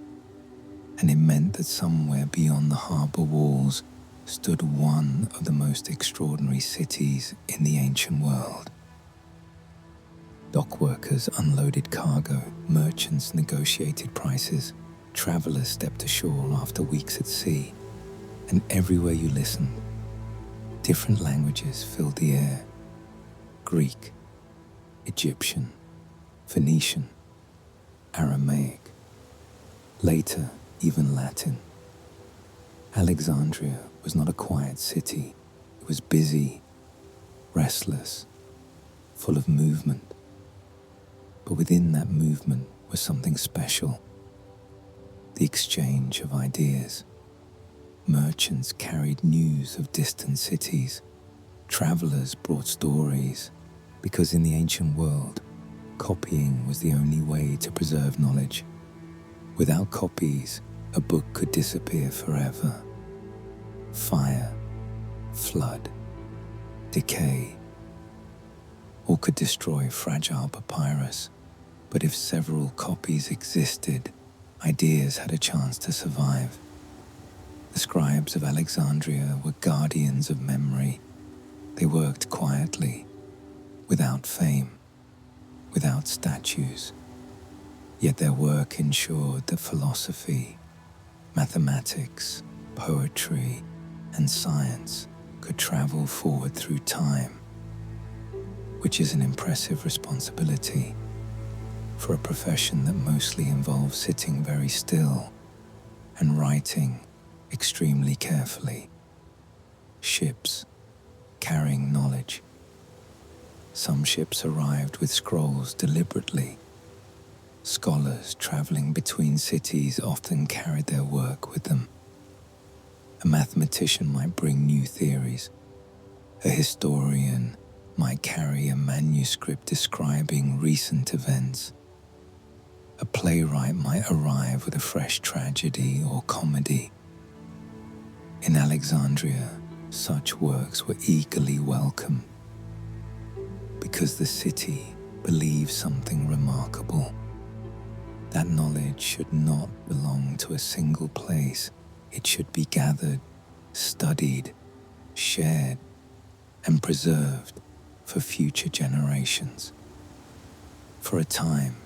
And it meant that somewhere beyond the harbor walls stood one of the most extraordinary cities in the ancient world. Dock workers unloaded cargo, merchants negotiated prices, travelers stepped ashore after weeks at sea, and everywhere you listened, different languages filled the air. Greek, Egyptian, Phoenician, Aramaic, later even Latin. Alexandria was not a quiet city. It was busy, restless, full of movement. But within that movement was something special. The exchange of ideas. Merchants carried news of distant cities. Travelers brought stories, because in the ancient world, copying was the only way to preserve knowledge. Without copies, a book could disappear forever. Fire, flood, decay, all could destroy fragile papyrus. But if several copies existed, ideas had a chance to survive. The scribes of Alexandria were guardians of memory. They worked quietly, without fame, without statues. Yet their work ensured that philosophy, mathematics, poetry, and science could travel forward through time, which is an impressive responsibility for a profession that mostly involves sitting very still and writing extremely carefully. Ships carrying knowledge. Some ships arrived with scrolls deliberately. Scholars traveling between cities often carried their work with them. A mathematician might bring new theories. A historian might carry a manuscript describing recent events. A playwright might arrive with a fresh tragedy or comedy. In Alexandria, such works were eagerly welcome because the city believed something remarkable. That knowledge should not belong to a single place. It should be gathered, studied, shared, and preserved for future generations. For a time,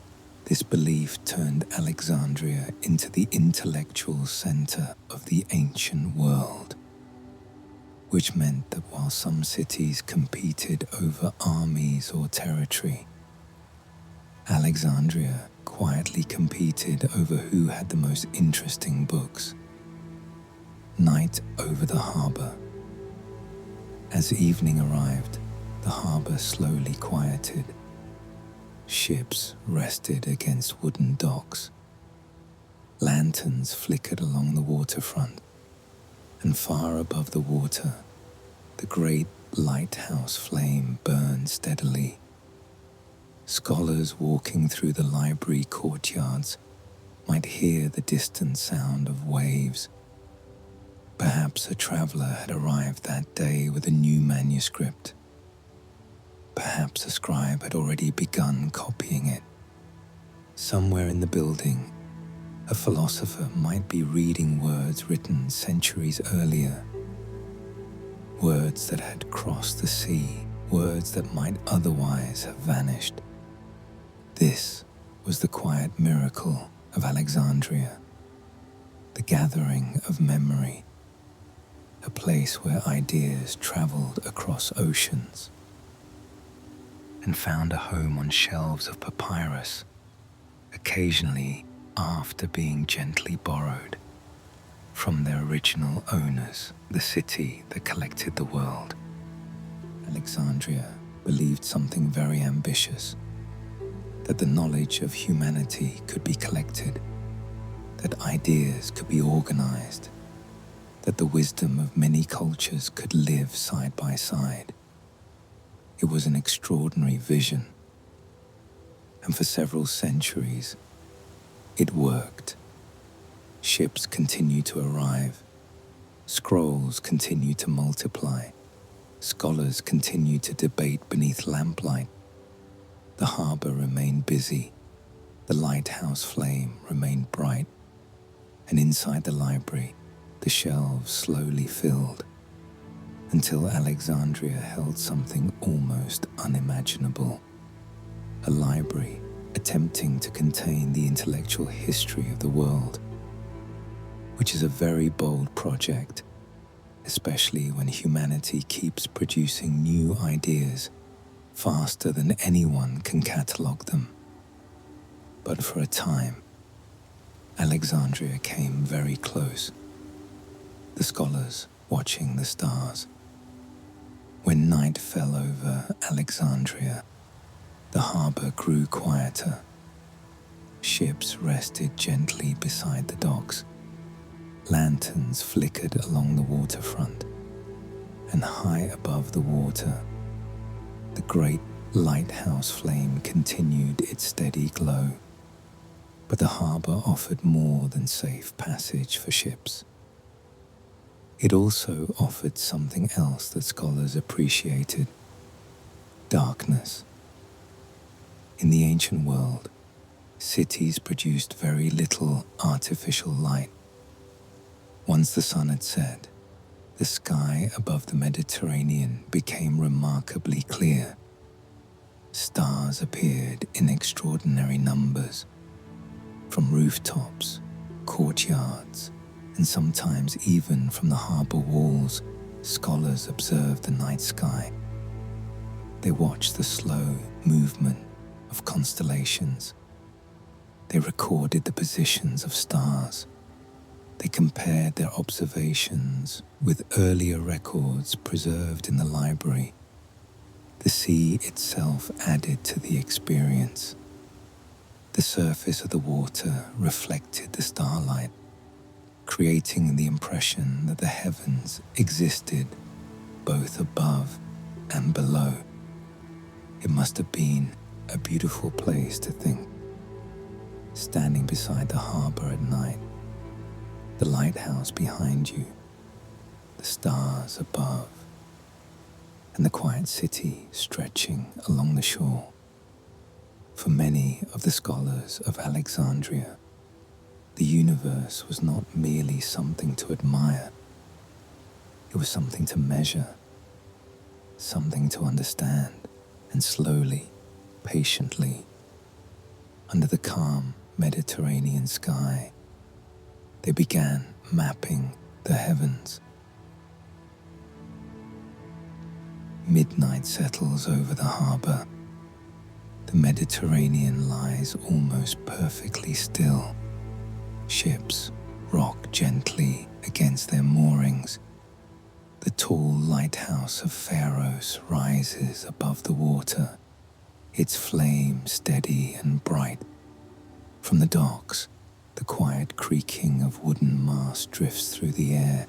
this belief turned Alexandria into the intellectual center of the ancient world, which meant that while some cities competed over armies or territory, Alexandria quietly competed over who had the most interesting books. Night over the harbor. As evening arrived, the harbor slowly quieted. Ships rested against wooden docks. Lanterns flickered along the waterfront, and far above the water, the great lighthouse flame burned steadily. Scholars walking through the library courtyards might hear the distant sound of waves. Perhaps a traveler had arrived that day with a new manuscript. Perhaps a scribe had already begun copying it. Somewhere in the building, a philosopher might be reading words written centuries earlier. Words that had crossed the sea, words that might otherwise have vanished. This was the quiet miracle of Alexandria, the gathering of memory, a place where ideas traveled across oceans and found a home on shelves of papyrus, occasionally after being gently borrowed from their original owners, the city that collected the world. Alexandria believed something very ambitious, that the knowledge of humanity could be collected, that ideas could be organized, that the wisdom of many cultures could live side by side. It was an extraordinary vision, and for several centuries, it worked. Ships continue to arrive. Scrolls continue to multiply. Scholars continue to debate beneath lamplight. The harbor remained busy. The lighthouse flame remained bright. And inside the library, the shelves slowly filled, until Alexandria held something almost unimaginable. A library attempting to contain the intellectual history of the world, which is a very bold project, especially when humanity keeps producing new ideas faster than anyone can catalogue them. But for a time, Alexandria came very close, the scholars watching the stars. When night fell over Alexandria, the harbor grew quieter. Ships rested gently beside the docks. Lanterns flickered along the waterfront, and high above the water, the great lighthouse flame continued its steady glow. But the harbor offered more than safe passage for ships. It also offered something else that scholars appreciated: darkness. In the ancient world, cities produced very little artificial light. Once the sun had set, the sky above the Mediterranean became remarkably clear. Stars appeared in extraordinary numbers. From rooftops, courtyards, and sometimes even from the harbor walls, scholars observed the night sky. They watched the slow movement of constellations. They recorded the positions of stars. They compared their observations with earlier records preserved in the library. The sea itself added to the experience. The surface of the water reflected the starlight, creating the impression that the heavens existed both above and below. It must have been a beautiful place to think. Standing beside the harbor at night, the lighthouse behind you, the stars above, and the quiet city stretching along the shore. For many of the scholars of Alexandria, the universe was not merely something to admire. It was something to measure, something to understand, and slowly, patiently, under the calm Mediterranean sky, they began mapping the heavens. Midnight settles over the harbor. The Mediterranean lies almost perfectly still. Ships rock gently against their moorings. The tall lighthouse of Pharos rises above the water, its flame steady and bright. From the docks, the quiet creaking of wooden masts drifts through the air.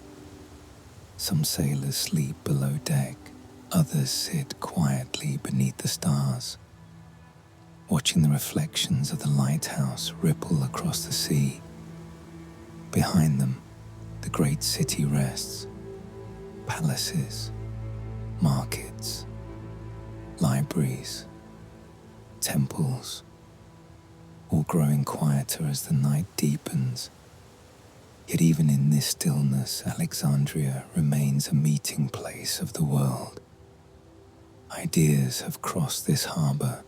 Some sailors sleep below deck, others sit quietly beneath the stars, watching the reflections of the lighthouse ripple across the sea. Behind them, the great city rests. Palaces, markets, libraries, temples, all growing quieter as the night deepens. Yet even in this stillness, Alexandria remains a meeting place of the world. Ideas have crossed this harbor.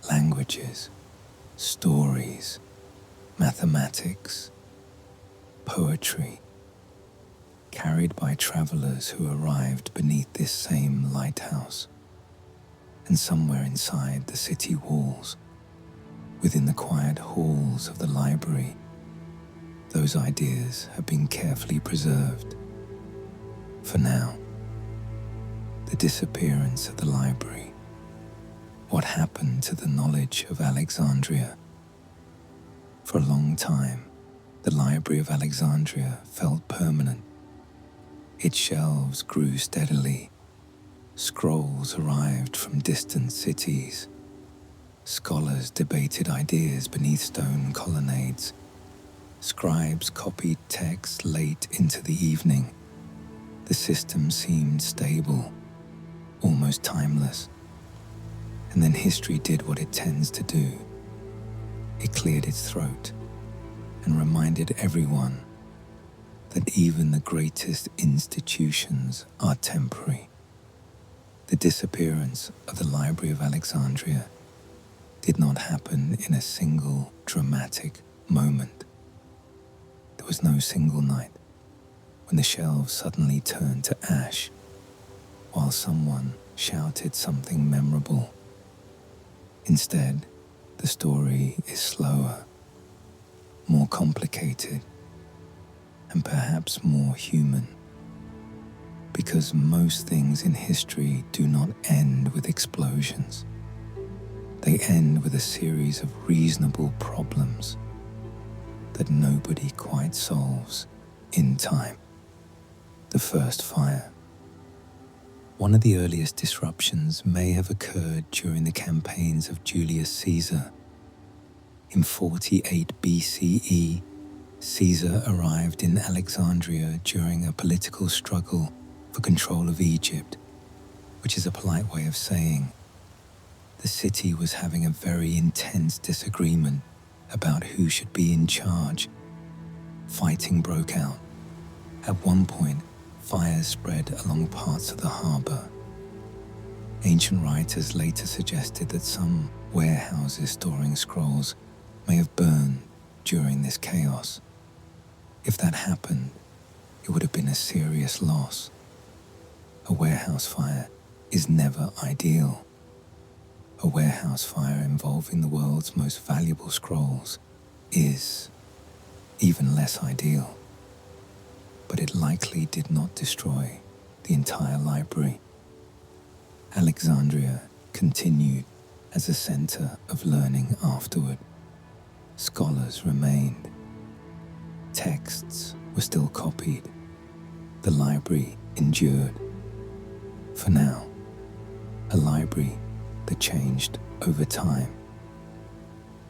Languages, stories, mathematics, poetry, carried by travelers who arrived beneath this same lighthouse. And somewhere inside the city walls, within the quiet halls of the library, those ideas have been carefully preserved. For now, the disappearance of the library. What happened to the knowledge of Alexandria? For a long time, the Library of Alexandria felt permanent. Its shelves grew steadily. Scrolls arrived from distant cities. Scholars debated ideas beneath stone colonnades. Scribes copied texts late into the evening. The system seemed stable, almost timeless. And then history did what it tends to do. It cleared its throat and reminded everyone that even the greatest institutions are temporary. The disappearance of the Library of Alexandria did not happen in a single dramatic moment. There was no single night when the shelves suddenly turned to ash while someone shouted something memorable. Instead, the story is slower, more complicated, and perhaps more human. Because most things in history do not end with explosions. They end with a series of reasonable problems that nobody quite solves in time. The first fire. One of the earliest disruptions may have occurred during the campaigns of Julius Caesar. In 48 BCE, Caesar arrived in Alexandria during a political struggle for control of Egypt, which is a polite way of saying the city was having a very intense disagreement about who should be in charge. Fighting broke out. At one point, fires spread along parts of the harbor. Ancient writers later suggested that some warehouses storing scrolls may have burned during this chaos. If that happened, it would have been a serious loss. A warehouse fire is never ideal. A warehouse fire involving the world's most valuable scrolls is even less ideal. But it likely did not destroy the entire library. Alexandria continued as a center of learning afterward. Scholars remained. Texts were still copied. The library endured. For now, a library that changed over time.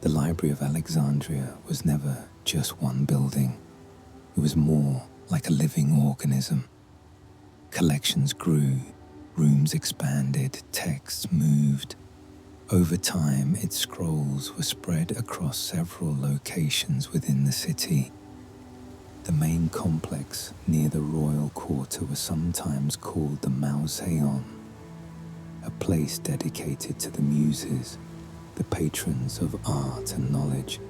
The Library of Alexandria was never just one building. It was more like a living organism. Collections grew, rooms expanded, texts moved. Over time, its scrolls were spread across several locations within the city. The main complex near the royal quarter was sometimes called the Mauseon, a place dedicated to the muses, the patrons of art and knowledge.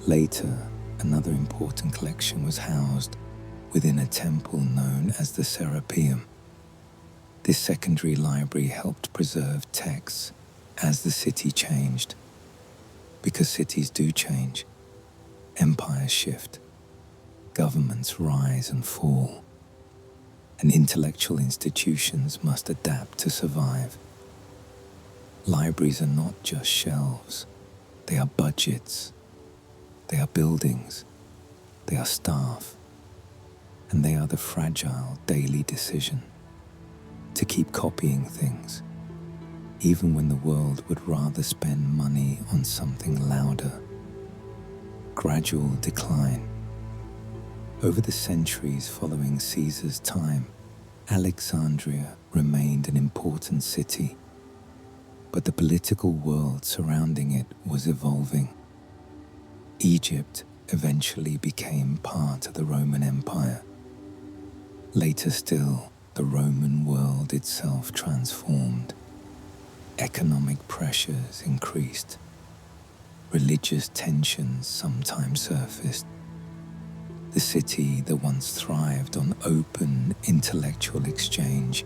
Later, another important collection was housed within a temple known as the Serapeum. This secondary library helped preserve texts as the city changed. Because cities do change, empires shift, governments rise and fall, and intellectual institutions must adapt to survive. Libraries are not just shelves, they are budgets, they are buildings, they are staff, and they are the fragile daily decision to keep copying things, even when the world would rather spend money on something louder. Gradual decline. Over the centuries following Caesar's time, Alexandria remained an important city, but the political world surrounding it was evolving. Egypt eventually became part of the Roman Empire. Later still, the Roman world itself transformed. Economic pressures increased. Religious tensions sometimes surfaced. The city that once thrived on open intellectual exchange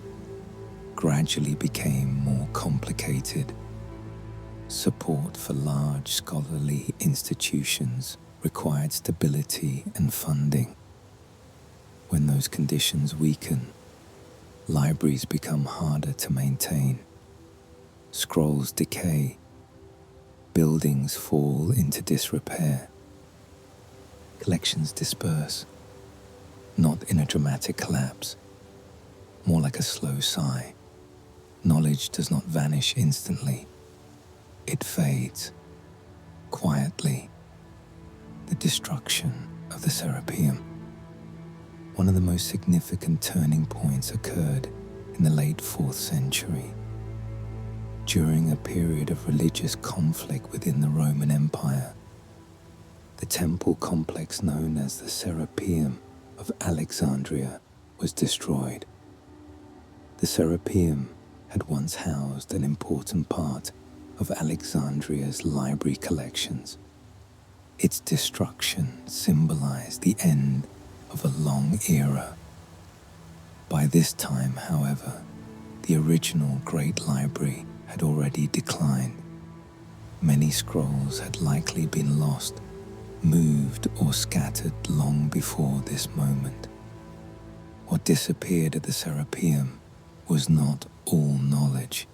gradually became more complicated. Support for large scholarly institutions required stability and funding. When those conditions weaken, libraries become harder to maintain. Scrolls decay. Buildings fall into disrepair. Collections disperse, not in a dramatic collapse, more like a slow sigh. Knowledge does not vanish instantly. It fades, quietly. the destruction of the Serapeum. One of the most significant turning points occurred in the late 4th century, during a period of religious conflict within the Roman Empire. The temple complex known as the Serapeum of Alexandria was destroyed. The Serapeum had once housed an important part of Alexandria's library collections. Its destruction symbolized the end of a long era. By this time, however, the original Great Library had already declined. Many scrolls had likely been lost, moved, or scattered long before this moment. What disappeared at the Serapeum was not all knowledge,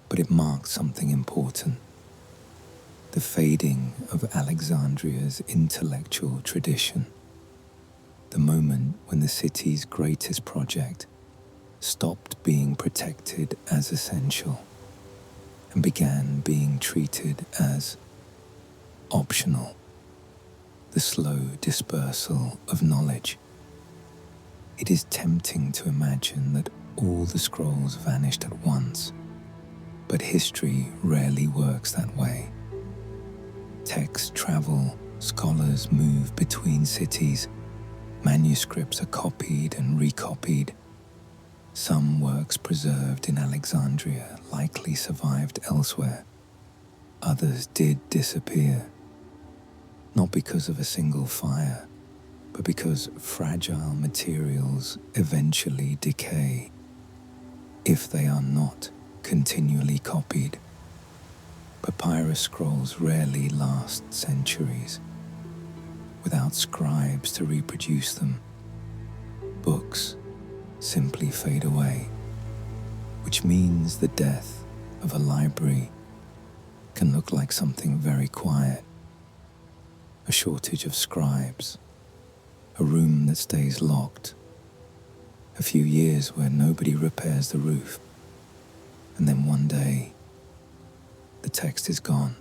but it marked something important: the fading of Alexandria's intellectual tradition, the moment when the city's greatest project stopped being protected as essential and began being treated as optional, the slow dispersal of knowledge. It is tempting to imagine that all the scrolls vanished at once, but history rarely works that way. Texts travel, scholars move between cities, manuscripts are copied and recopied. Some works preserved in Alexandria likely survived elsewhere. Others did disappear, not because of a single fire, but because fragile materials eventually decay if they are not continually copied. Papyrus scrolls rarely last centuries. Without scribes to reproduce them, books simply fade away, which means the death of a library can look like something very quiet: a shortage of scribes, a room that stays locked, a few years where nobody repairs the roof, and then one day, the text is gone,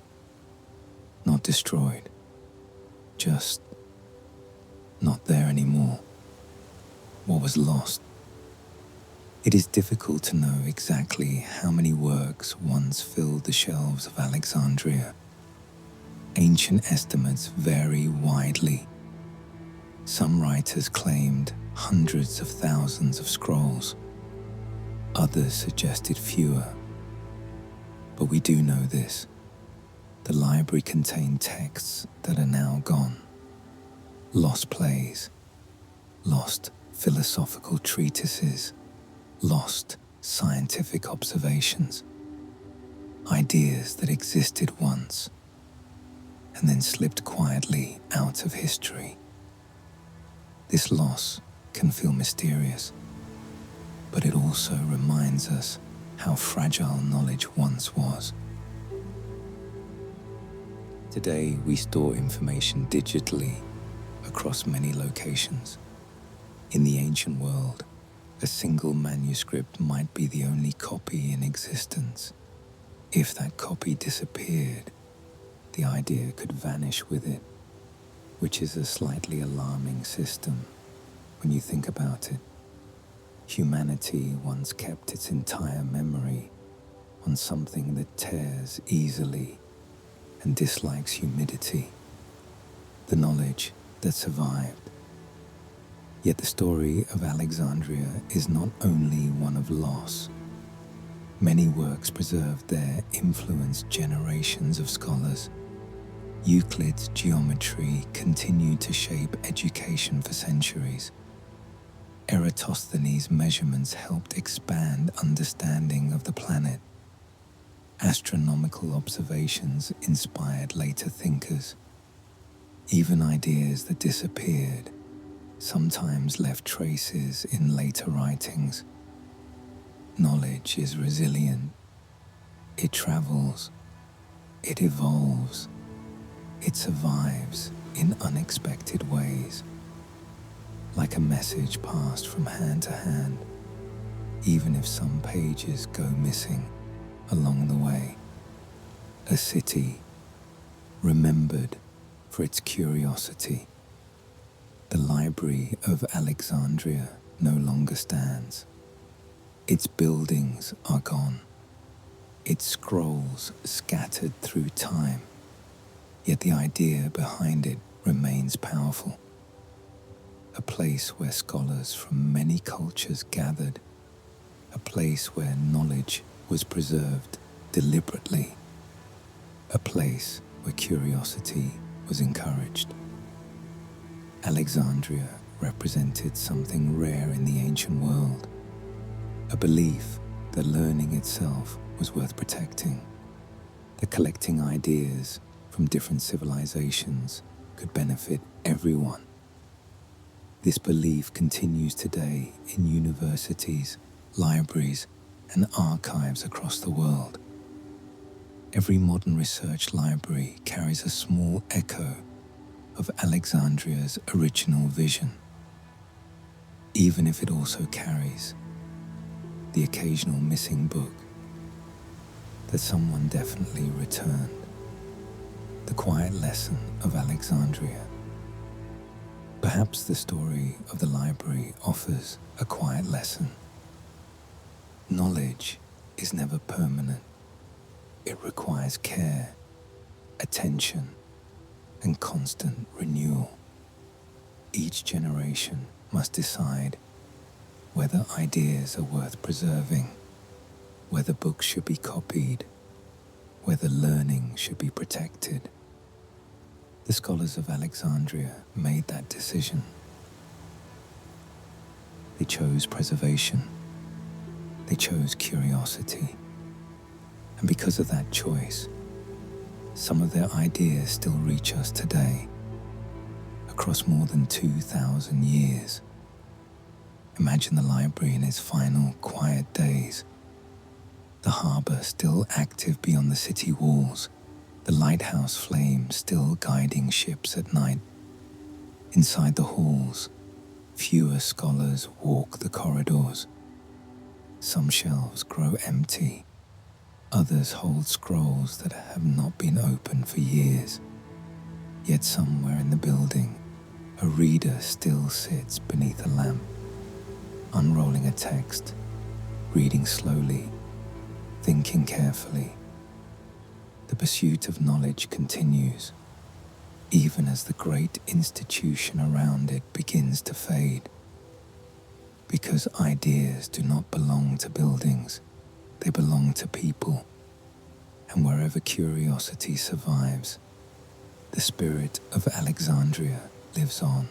not destroyed, just not there anymore. What was lost? It is difficult to know exactly how many works once filled the shelves of Alexandria. Ancient estimates vary widely. Some writers claimed hundreds of thousands of scrolls. Others suggested fewer. But we do know this: the library contained texts that are now gone. Lost plays, lost philosophical treatises, lost scientific observations, ideas that existed once and then slipped quietly out of history. This loss can feel mysterious, but it also reminds us how fragile knowledge once was. Today, we store information digitally across many locations. In the ancient world, a single manuscript might be the only copy in existence. If that copy disappeared, the idea could vanish with it, which is a slightly alarming system when you think about it. Humanity once kept its entire memory on something that tears easily and dislikes humidity, the knowledge that survived. Yet the story of Alexandria is not only one of loss. Many works preserved there influenced generations of scholars. Euclid's geometry continued to shape education for centuries. Eratosthenes' measurements helped expand understanding of the planet. Astronomical observations inspired later thinkers. Even ideas that disappeared sometimes left traces in later writings. Knowledge is resilient. It travels. It evolves. It survives in unexpected ways. Like a message passed from hand to hand, even if some pages go missing along the way. A city remembered for its curiosity. The Library of Alexandria no longer stands. Its buildings are gone, its scrolls scattered through time, yet the idea behind it remains powerful. A place where scholars from many cultures gathered, a place where knowledge was preserved deliberately, a place where curiosity was encouraged. Alexandria represented something rare in the ancient world, a belief that learning itself was worth protecting, that collecting ideas from different civilizations could benefit everyone. This belief continues today in universities, libraries, and archives across the world. Every modern research library carries a small echo of Alexandria's original vision, even if it also carries the occasional missing book that someone definitely returned. The quiet lesson of Alexandria. Perhaps the story of the library offers a quiet lesson. Knowledge is never permanent. It requires care, attention, and constant renewal. Each generation must decide whether ideas are worth preserving, whether books should be copied, whether learning should be protected. The scholars of Alexandria made that decision. They chose preservation. They chose curiosity. And because of that choice, some of their ideas still reach us today, across more than 2,000 years. Imagine the library in its final quiet days. The harbor still active beyond the city walls, the lighthouse flame still guiding ships at night. Inside the halls, fewer scholars walk the corridors. Some shelves grow empty. Others hold scrolls that have not been opened for years. Yet somewhere in the building, a reader still sits beneath a lamp, unrolling a text, reading slowly, thinking carefully. The pursuit of knowledge continues, even as the great institution around it begins to fade. Because ideas do not belong to buildings, they belong to people. And wherever curiosity survives, the spirit of Alexandria lives on.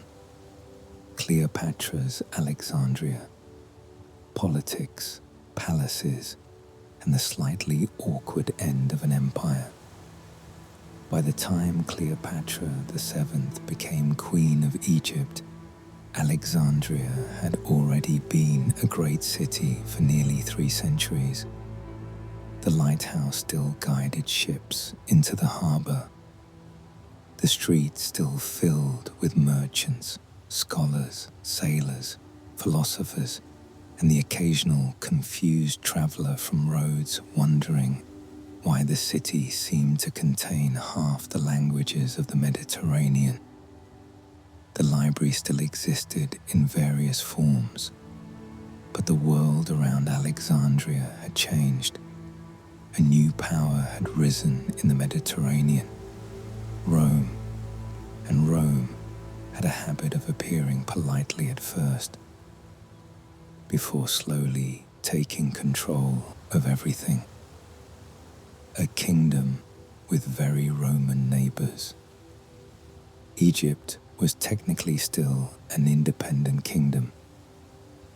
Cleopatra's Alexandria, politics, palaces, and the slightly awkward end of an empire. By the time Cleopatra VII became Queen of Egypt, Alexandria had already been a great city for nearly 3 centuries. The lighthouse still guided ships into the harbor. The streets still filled with merchants, scholars, sailors, philosophers, and the occasional confused traveler from Rhodes wondering why the city seemed to contain half the languages of the Mediterranean. The library still existed in various forms, but the world around Alexandria had changed. A new power had risen in the Mediterranean, Rome, and Rome had a habit of appearing politely at first, before slowly taking control of everything. A kingdom with very Roman neighbors. Egypt was technically still an independent kingdom,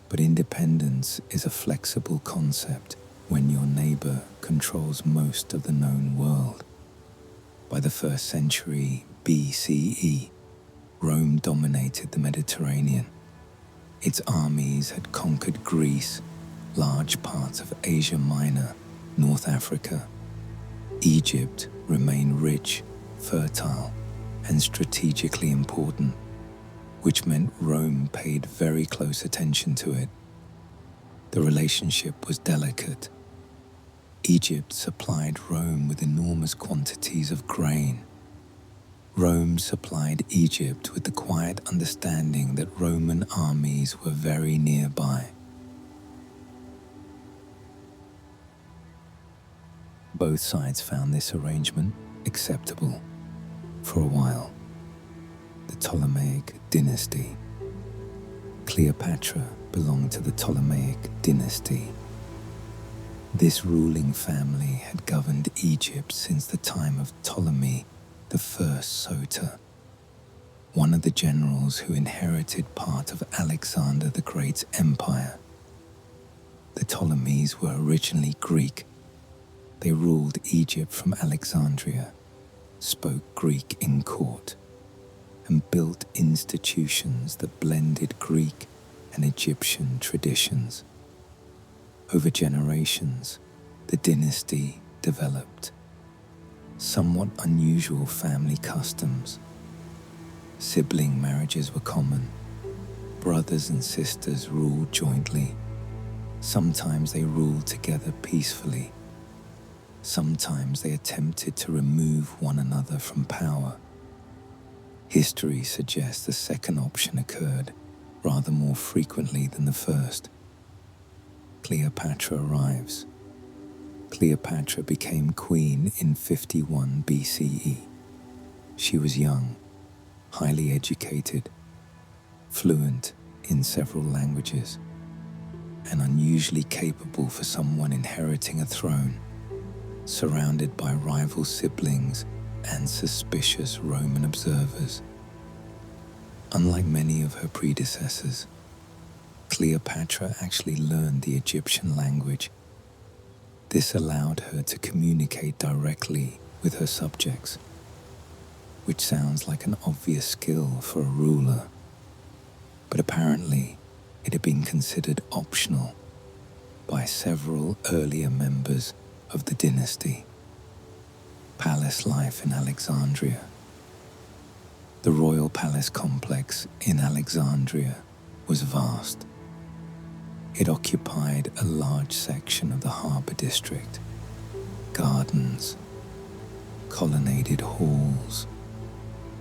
but independence is a flexible concept when your neighbor controls most of the known world. By the 1st century BCE, Rome dominated the Mediterranean. Its armies had conquered Greece, large parts of Asia Minor, North Africa. Egypt remained rich, fertile, and strategically important, which meant Rome paid very close attention to it. The relationship was delicate. Egypt supplied Rome with enormous quantities of grain. Rome supplied Egypt with the quiet understanding that Roman armies were very nearby. Both sides found this arrangement acceptable for a while. The Ptolemaic dynasty. Cleopatra belonged to the Ptolemaic dynasty. This ruling family had governed Egypt since the time of Ptolemy the First Soter, one of the generals who inherited part of Alexander the Great's empire. The Ptolemies were originally Greek. They ruled Egypt from Alexandria, spoke Greek in court, and built institutions that blended Greek and Egyptian traditions. Over generations, the dynasty developed somewhat unusual family customs. Sibling marriages were common. Brothers and sisters ruled jointly. Sometimes they ruled together peacefully. Sometimes they attempted to remove one another from power. History suggests the second option occurred rather more frequently than the first. Cleopatra arrives. Cleopatra became queen in 51 BCE. She was young, highly educated, fluent in several languages, and unusually capable for someone inheriting a throne, surrounded by rival siblings and suspicious Roman observers. Unlike many of her predecessors, Cleopatra actually learned the Egyptian language. This allowed her to communicate directly with her subjects, which sounds like an obvious skill for a ruler, but apparently it had been considered optional by several earlier members of the dynasty. Palace life in Alexandria. The royal palace complex in Alexandria was vast. It occupied a large section of the harbor district, gardens, colonnaded halls,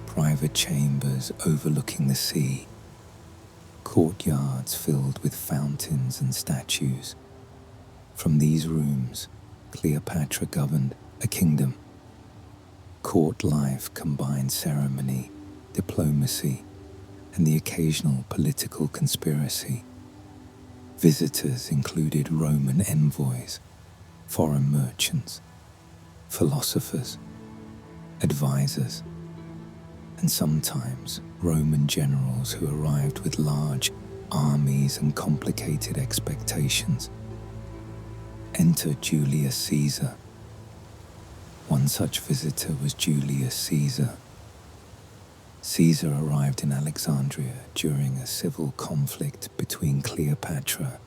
private chambers overlooking the sea, courtyards filled with fountains and statues. From these rooms, Cleopatra governed a kingdom. Court life combined ceremony, diplomacy, and the occasional political conspiracy. Visitors included Roman envoys, foreign merchants, philosophers, advisors, and sometimes Roman generals who arrived with large armies and complicated expectations. Enter Julius Caesar. One such visitor was Julius Caesar. Caesar arrived in Alexandria during a civil conflict between Cleopatra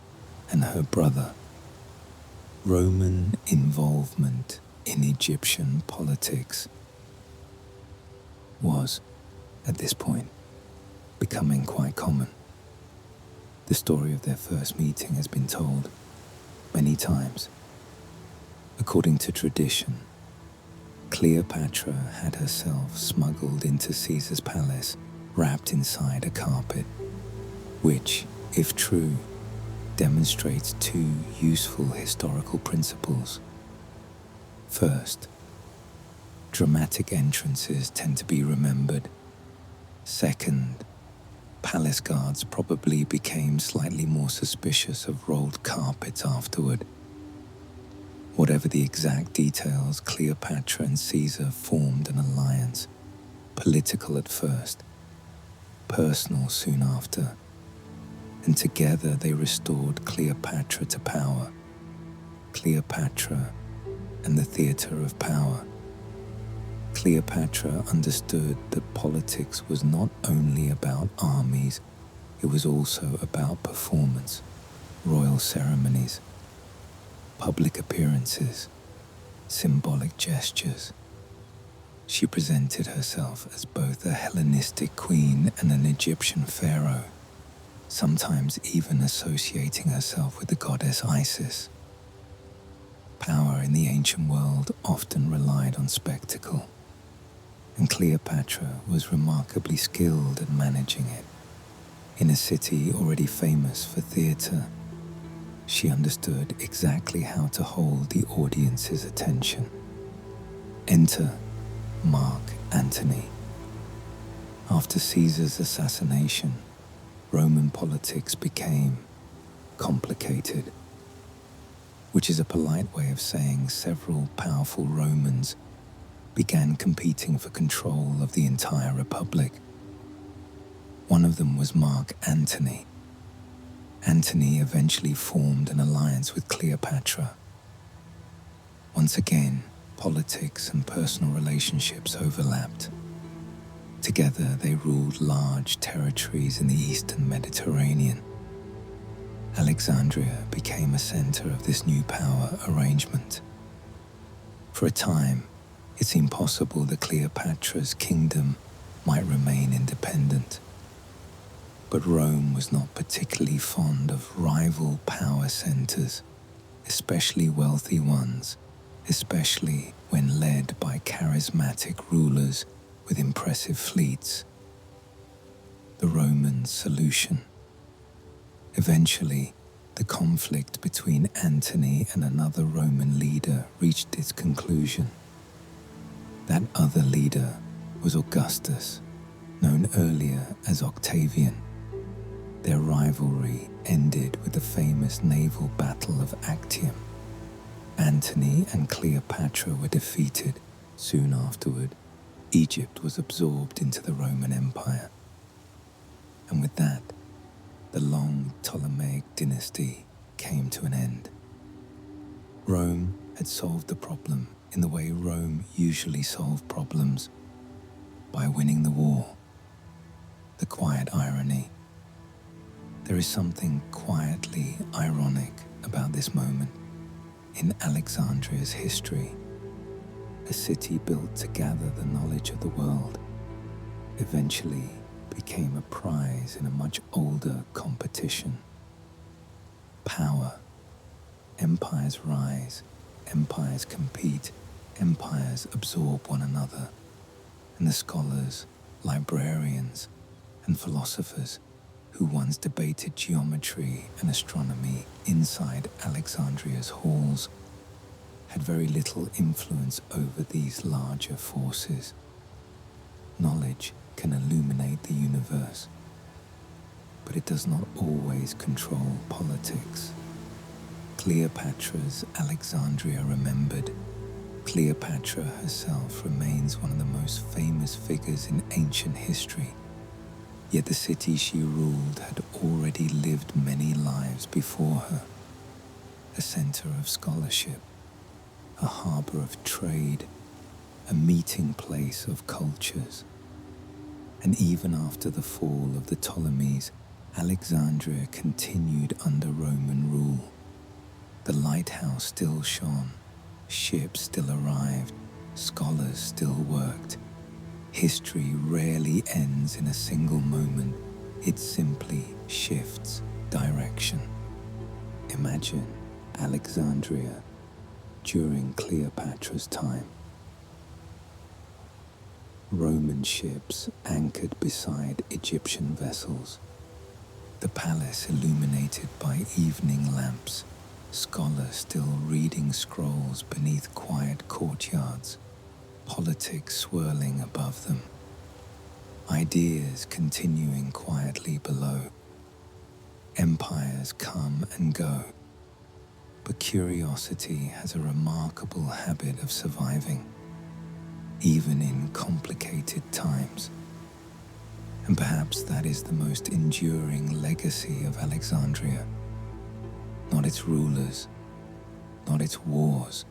and her brother. Roman involvement in Egyptian politics was, at this point, becoming quite common. The story of their first meeting has been told many times. According to tradition, Cleopatra had herself smuggled into Caesar's palace, wrapped inside a carpet, which, if true, demonstrates two useful historical principles. First, dramatic entrances tend to be remembered. Second, palace guards probably became slightly more suspicious of rolled carpets afterward. Whatever the exact details, Cleopatra and Caesar formed an alliance, political at first, personal soon after, and together they restored Cleopatra to power. Cleopatra and the theater of power. Cleopatra understood that politics was not only about armies, it was also about performance, royal ceremonies, public appearances, symbolic gestures. She presented herself as both a Hellenistic queen and an Egyptian pharaoh, sometimes even associating herself with the goddess Isis. Power in the ancient world often relied on spectacle. and Cleopatra was remarkably skilled at managing it. In a city already famous for theatre, she understood exactly how to hold the audience's attention. Enter Mark Antony. After Caesar's assassination, Roman politics became complicated, which is a polite way of saying several powerful Romans began competing for control of the entire republic. One of them was Mark Antony. Antony eventually formed an alliance with Cleopatra. Once again, politics and personal relationships overlapped. Together, they ruled large territories in the eastern Mediterranean. Alexandria became a center of this new power arrangement. For a time, it seemed possible that Cleopatra's kingdom might remain independent. But Rome was not particularly fond of rival power centers, especially wealthy ones, especially when led by charismatic rulers with impressive fleets. The Roman solution. Eventually, the conflict between Antony and another Roman leader reached its conclusion. That other leader was Augustus, known earlier as Octavian. Their rivalry ended with the famous naval battle of Actium. Antony and Cleopatra were defeated. Soon afterward, Egypt was absorbed into the Roman Empire. And with that, the long Ptolemaic dynasty came to an end. Rome had solved the problem in the way Rome usually solved problems, by winning the war. The quiet irony. There is something quietly ironic about this moment in Alexandria's history. A city built to gather the knowledge of the world eventually became a prize in a much older competition. Power. Empires rise, empires compete, empires absorb one another, and the scholars, librarians, and philosophers who once debated geometry and astronomy inside Alexandria's halls had very little influence over these larger forces. Knowledge can illuminate the universe, but it does not always control politics. Cleopatra's Alexandria remembered. Cleopatra herself remains one of the most famous figures in ancient history, yet the city she ruled had already lived many lives before her. A center of scholarship, a harbor of trade, a meeting place of cultures. And even after the fall of the Ptolemies, Alexandria continued under Roman rule. The lighthouse still shone, ships still arrived, scholars still worked. History rarely ends in a single moment, it simply shifts direction. Imagine Alexandria during Cleopatra's time. Roman ships anchored beside Egyptian vessels, the palace illuminated by evening lamps, scholars still reading scrolls beneath quiet courtyards, politics swirling above them, ideas continuing quietly below. Empires come and go, but curiosity has a remarkable habit of surviving, even in complicated times. And perhaps that is the most enduring legacy of Alexandria. Not its rulers, not its wars,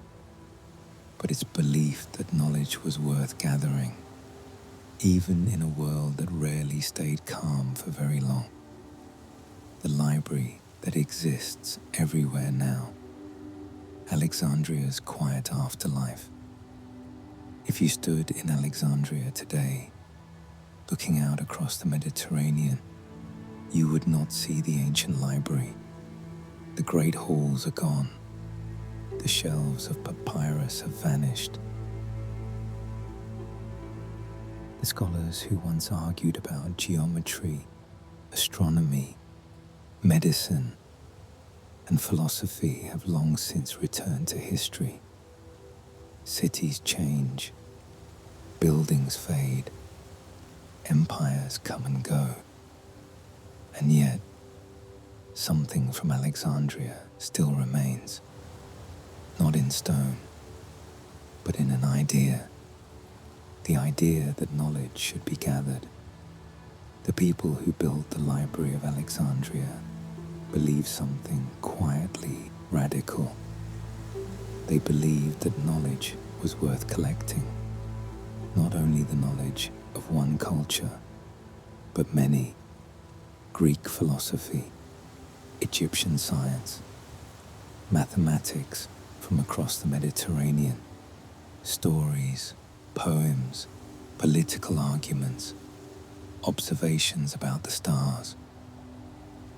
but its belief that knowledge was worth gathering, even in a world that rarely stayed calm for very long. The library that exists everywhere now, Alexandria's quiet afterlife. If you stood in Alexandria today, looking out across the Mediterranean, you would not see the ancient library. The great halls are gone. The shelves of papyrus have vanished. The scholars who once argued about geometry, astronomy, medicine, and philosophy have long since returned to history. Cities change, buildings fade, empires come and go, and yet something from Alexandria still remains, not in stone, but in an idea, the idea that knowledge should be gathered. The people who built the Library of Alexandria believed something quietly radical. They believed that knowledge was worth collecting, not only the knowledge of one culture, but many: Greek philosophy, Egyptian science, mathematics from across the Mediterranean, stories, poems, political arguments, observations about the stars.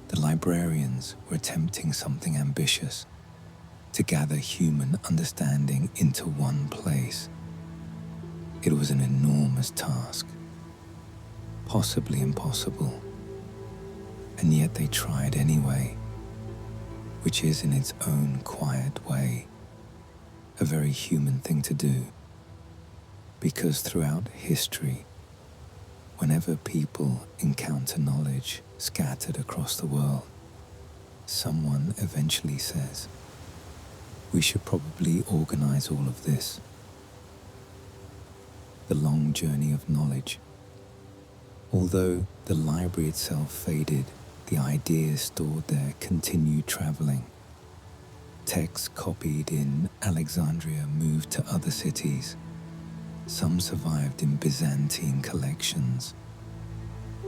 The librarians were attempting something ambitious: to gather human understanding into one place. It was an enormous task, possibly impossible, and yet they tried anyway, which is in its own quiet way a very human thing to do, because throughout history, whenever people encounter knowledge scattered across the world, someone eventually says, "We should probably organize all of this." The long journey of knowledge. Although the library itself faded, the ideas stored there continued traveling. Texts copied in Alexandria moved to other cities. Some survived in Byzantine collections.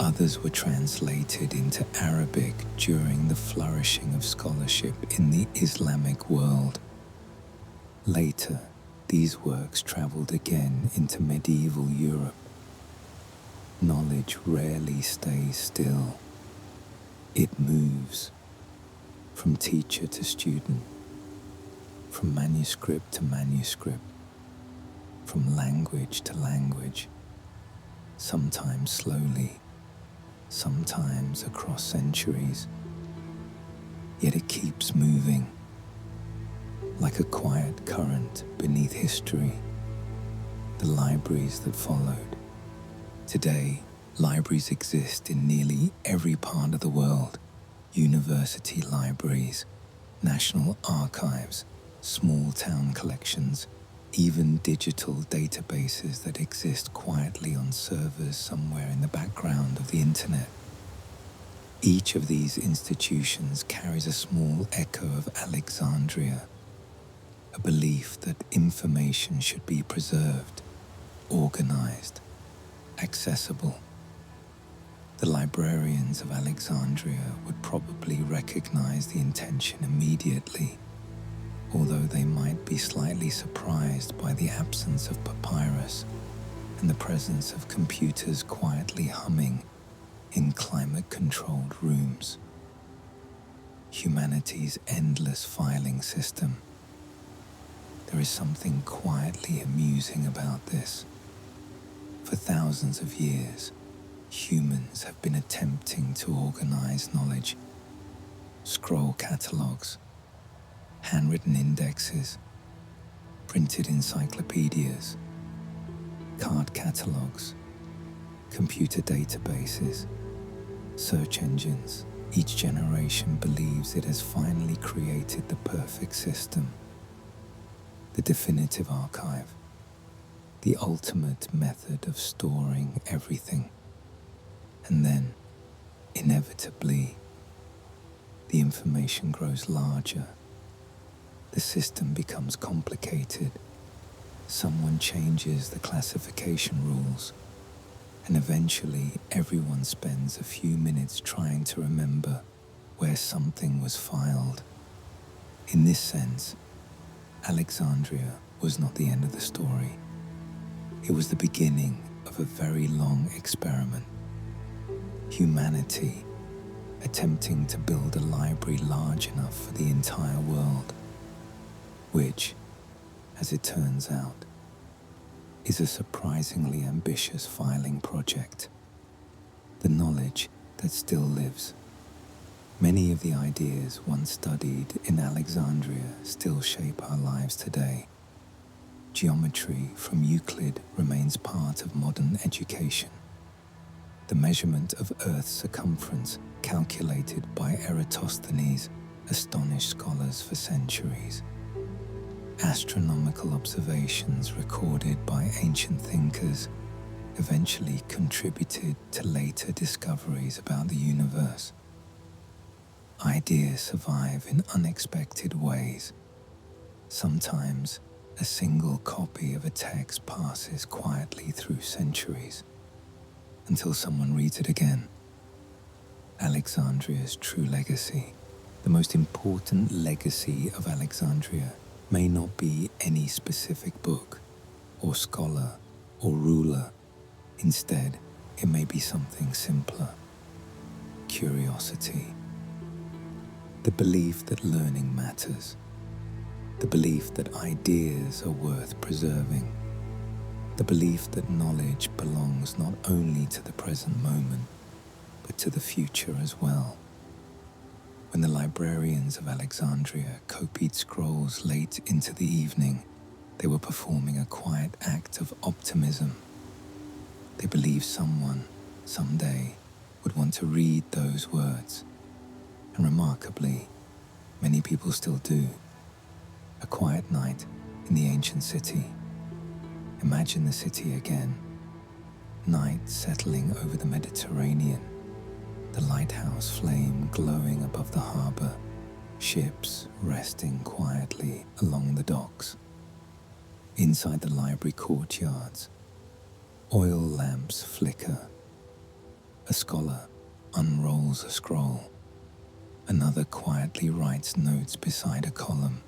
Others were translated into Arabic during the flourishing of scholarship in the Islamic world. Later, these works traveled again into medieval Europe. Knowledge rarely stays still. It moves from teacher to student, from manuscript to manuscript, from language to language, sometimes slowly, sometimes across centuries. Yet it keeps moving, like a quiet current beneath history. The libraries that followed. Today, libraries exist in nearly every part of the world: university libraries, national archives, small town collections, even digital databases that exist quietly on servers somewhere in the background of the internet. Each of these institutions carries a small echo of Alexandria, a belief that information should be preserved, organized, accessible. The librarians of Alexandria would probably recognize the intention immediately, although they might be slightly surprised by the absence of papyrus and the presence of computers quietly humming in climate-controlled rooms. Humanity's endless filing system. There is something quietly amusing about this. For thousands of years, humans have been attempting to organize knowledge. Scroll catalogs, handwritten indexes, printed encyclopedias, card catalogs, computer databases, search engines. Each generation believes it has finally created the perfect system, the definitive archive, the ultimate method of storing everything. And then, inevitably, the information grows larger. The system becomes complicated. Someone changes the classification rules, and eventually everyone spends a few minutes trying to remember where something was filed. In this sense, Alexandria was not the end of the story. It was the beginning of a very long experiment. Humanity attempting to build a library large enough for the entire world, which, as it turns out, is a surprisingly ambitious filing project. The knowledge that still lives. Many of the ideas once studied in Alexandria still shape our lives today. Geometry from Euclid remains part of modern education. The measurement of Earth's circumference, calculated by Eratosthenes, astonished scholars for centuries. Astronomical observations recorded by ancient thinkers eventually contributed to later discoveries about the universe. Ideas survive in unexpected ways. Sometimes a single copy of a text passes quietly through centuries until someone reads it again. Alexandria's true legacy. The most important legacy of Alexandria may not be any specific book or scholar or ruler. Instead, it may be something simpler. Curiosity. The belief that learning matters. The belief that ideas are worth preserving. The belief that knowledge belongs not only to the present moment, but to the future as well. When the librarians of Alexandria copied scrolls late into the evening, they were performing a quiet act of optimism. They believed someone, someday, would want to read those words. And remarkably, many people still do. A quiet night in the ancient city. Imagine the city again. Night settling over the Mediterranean. The lighthouse flame glowing above the harbor. Ships resting quietly along the docks. Inside the library courtyards, oil lamps flicker. A scholar unrolls a scroll. Another quietly writes notes beside a column.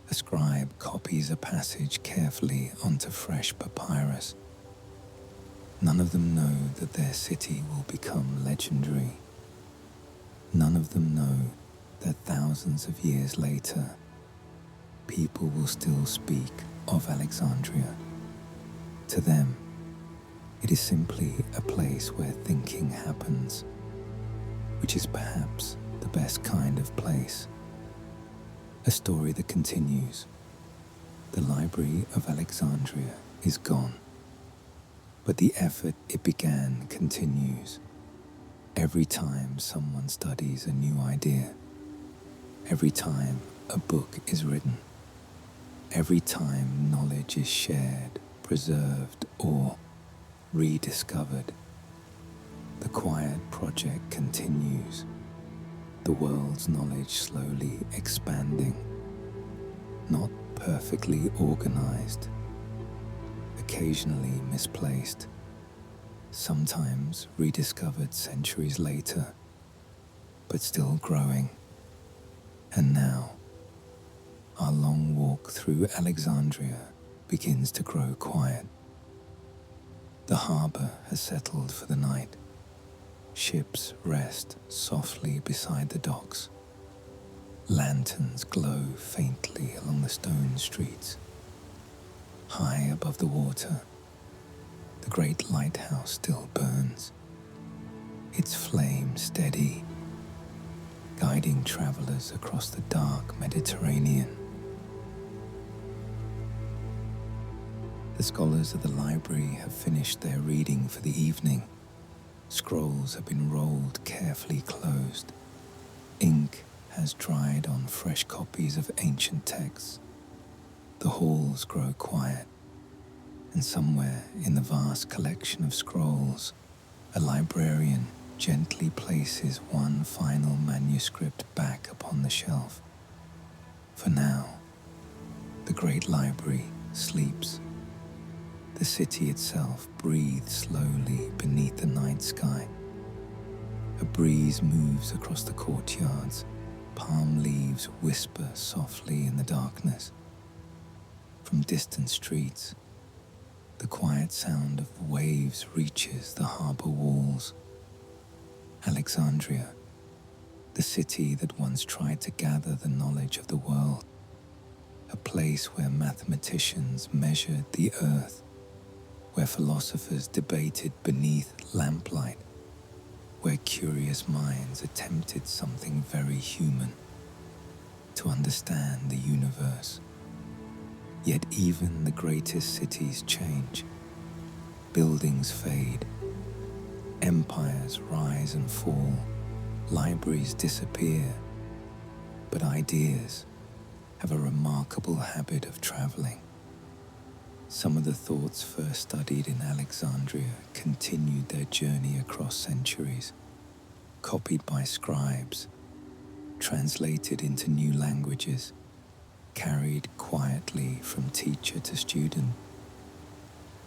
A scribe copies a passage carefully onto fresh papyrus. None of them know that their city will become legendary. None of them know that thousands of years later, people will still speak of Alexandria. To them, it is simply a place where thinking happens, which is perhaps the best kind of place. A story that continues. The Library of Alexandria is gone, but the effort it began continues. Every time someone studies a new idea, every time a book is written, every time knowledge is shared, preserved, or rediscovered, the quiet project continues. The world's knowledge slowly expanding, not perfectly organized, occasionally misplaced, sometimes rediscovered centuries later, but still growing. And now, our long walk through Alexandria begins to grow quiet. The harbor has settled for the night. Ships rest softly beside the docks. Lanterns glow faintly along the stone streets. High above the water, the great lighthouse still burns, its flame steady, guiding travelers across the dark Mediterranean. The scholars of the library have finished their reading for the evening. Scrolls have been rolled carefully closed. Ink has dried on fresh copies of ancient texts. The halls grow quiet, and somewhere in the vast collection of scrolls, a librarian gently places one final manuscript back upon the shelf. For now, the great library sleeps. The city itself breathes slowly beneath the night sky. A breeze moves across the courtyards. Palm leaves whisper softly in the darkness. From distant streets, the quiet sound of waves reaches the harbor walls. Alexandria, the city that once tried to gather the knowledge of the world, a place where mathematicians measured the earth where philosophers debated beneath lamplight, where curious minds attempted something very human, to understand the universe. Yet even the greatest cities change, buildings fade, empires rise and fall, libraries disappear, but ideas have a remarkable habit of traveling. Some of the thoughts first studied in Alexandria continued their journey across centuries, copied by scribes, translated into new languages, carried quietly from teacher to student.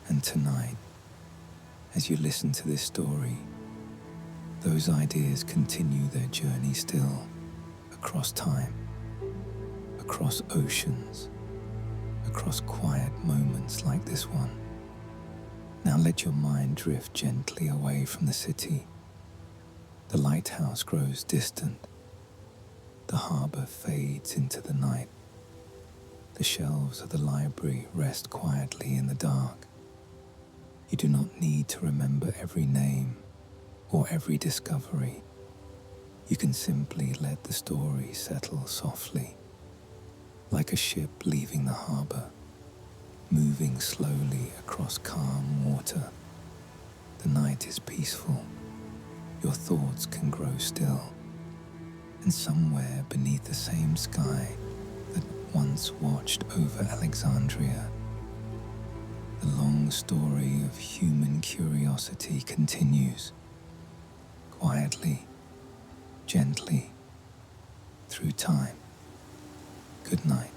And tonight, as you listen to this story, those ideas continue their journey still, across time, across oceans, across quiet moments like this one. Now let your mind drift gently away from the city. The lighthouse grows distant. The harbor fades into the night. The shelves of the library rest quietly in the dark. You do not need to remember every name or every discovery. You can simply let the story settle softly, like a ship leaving the harbor, moving slowly across calm water. The night is peaceful. Your thoughts can grow still. And somewhere beneath the same sky that once watched over Alexandria, the long story of human curiosity continues, quietly, gently, through time. Good night.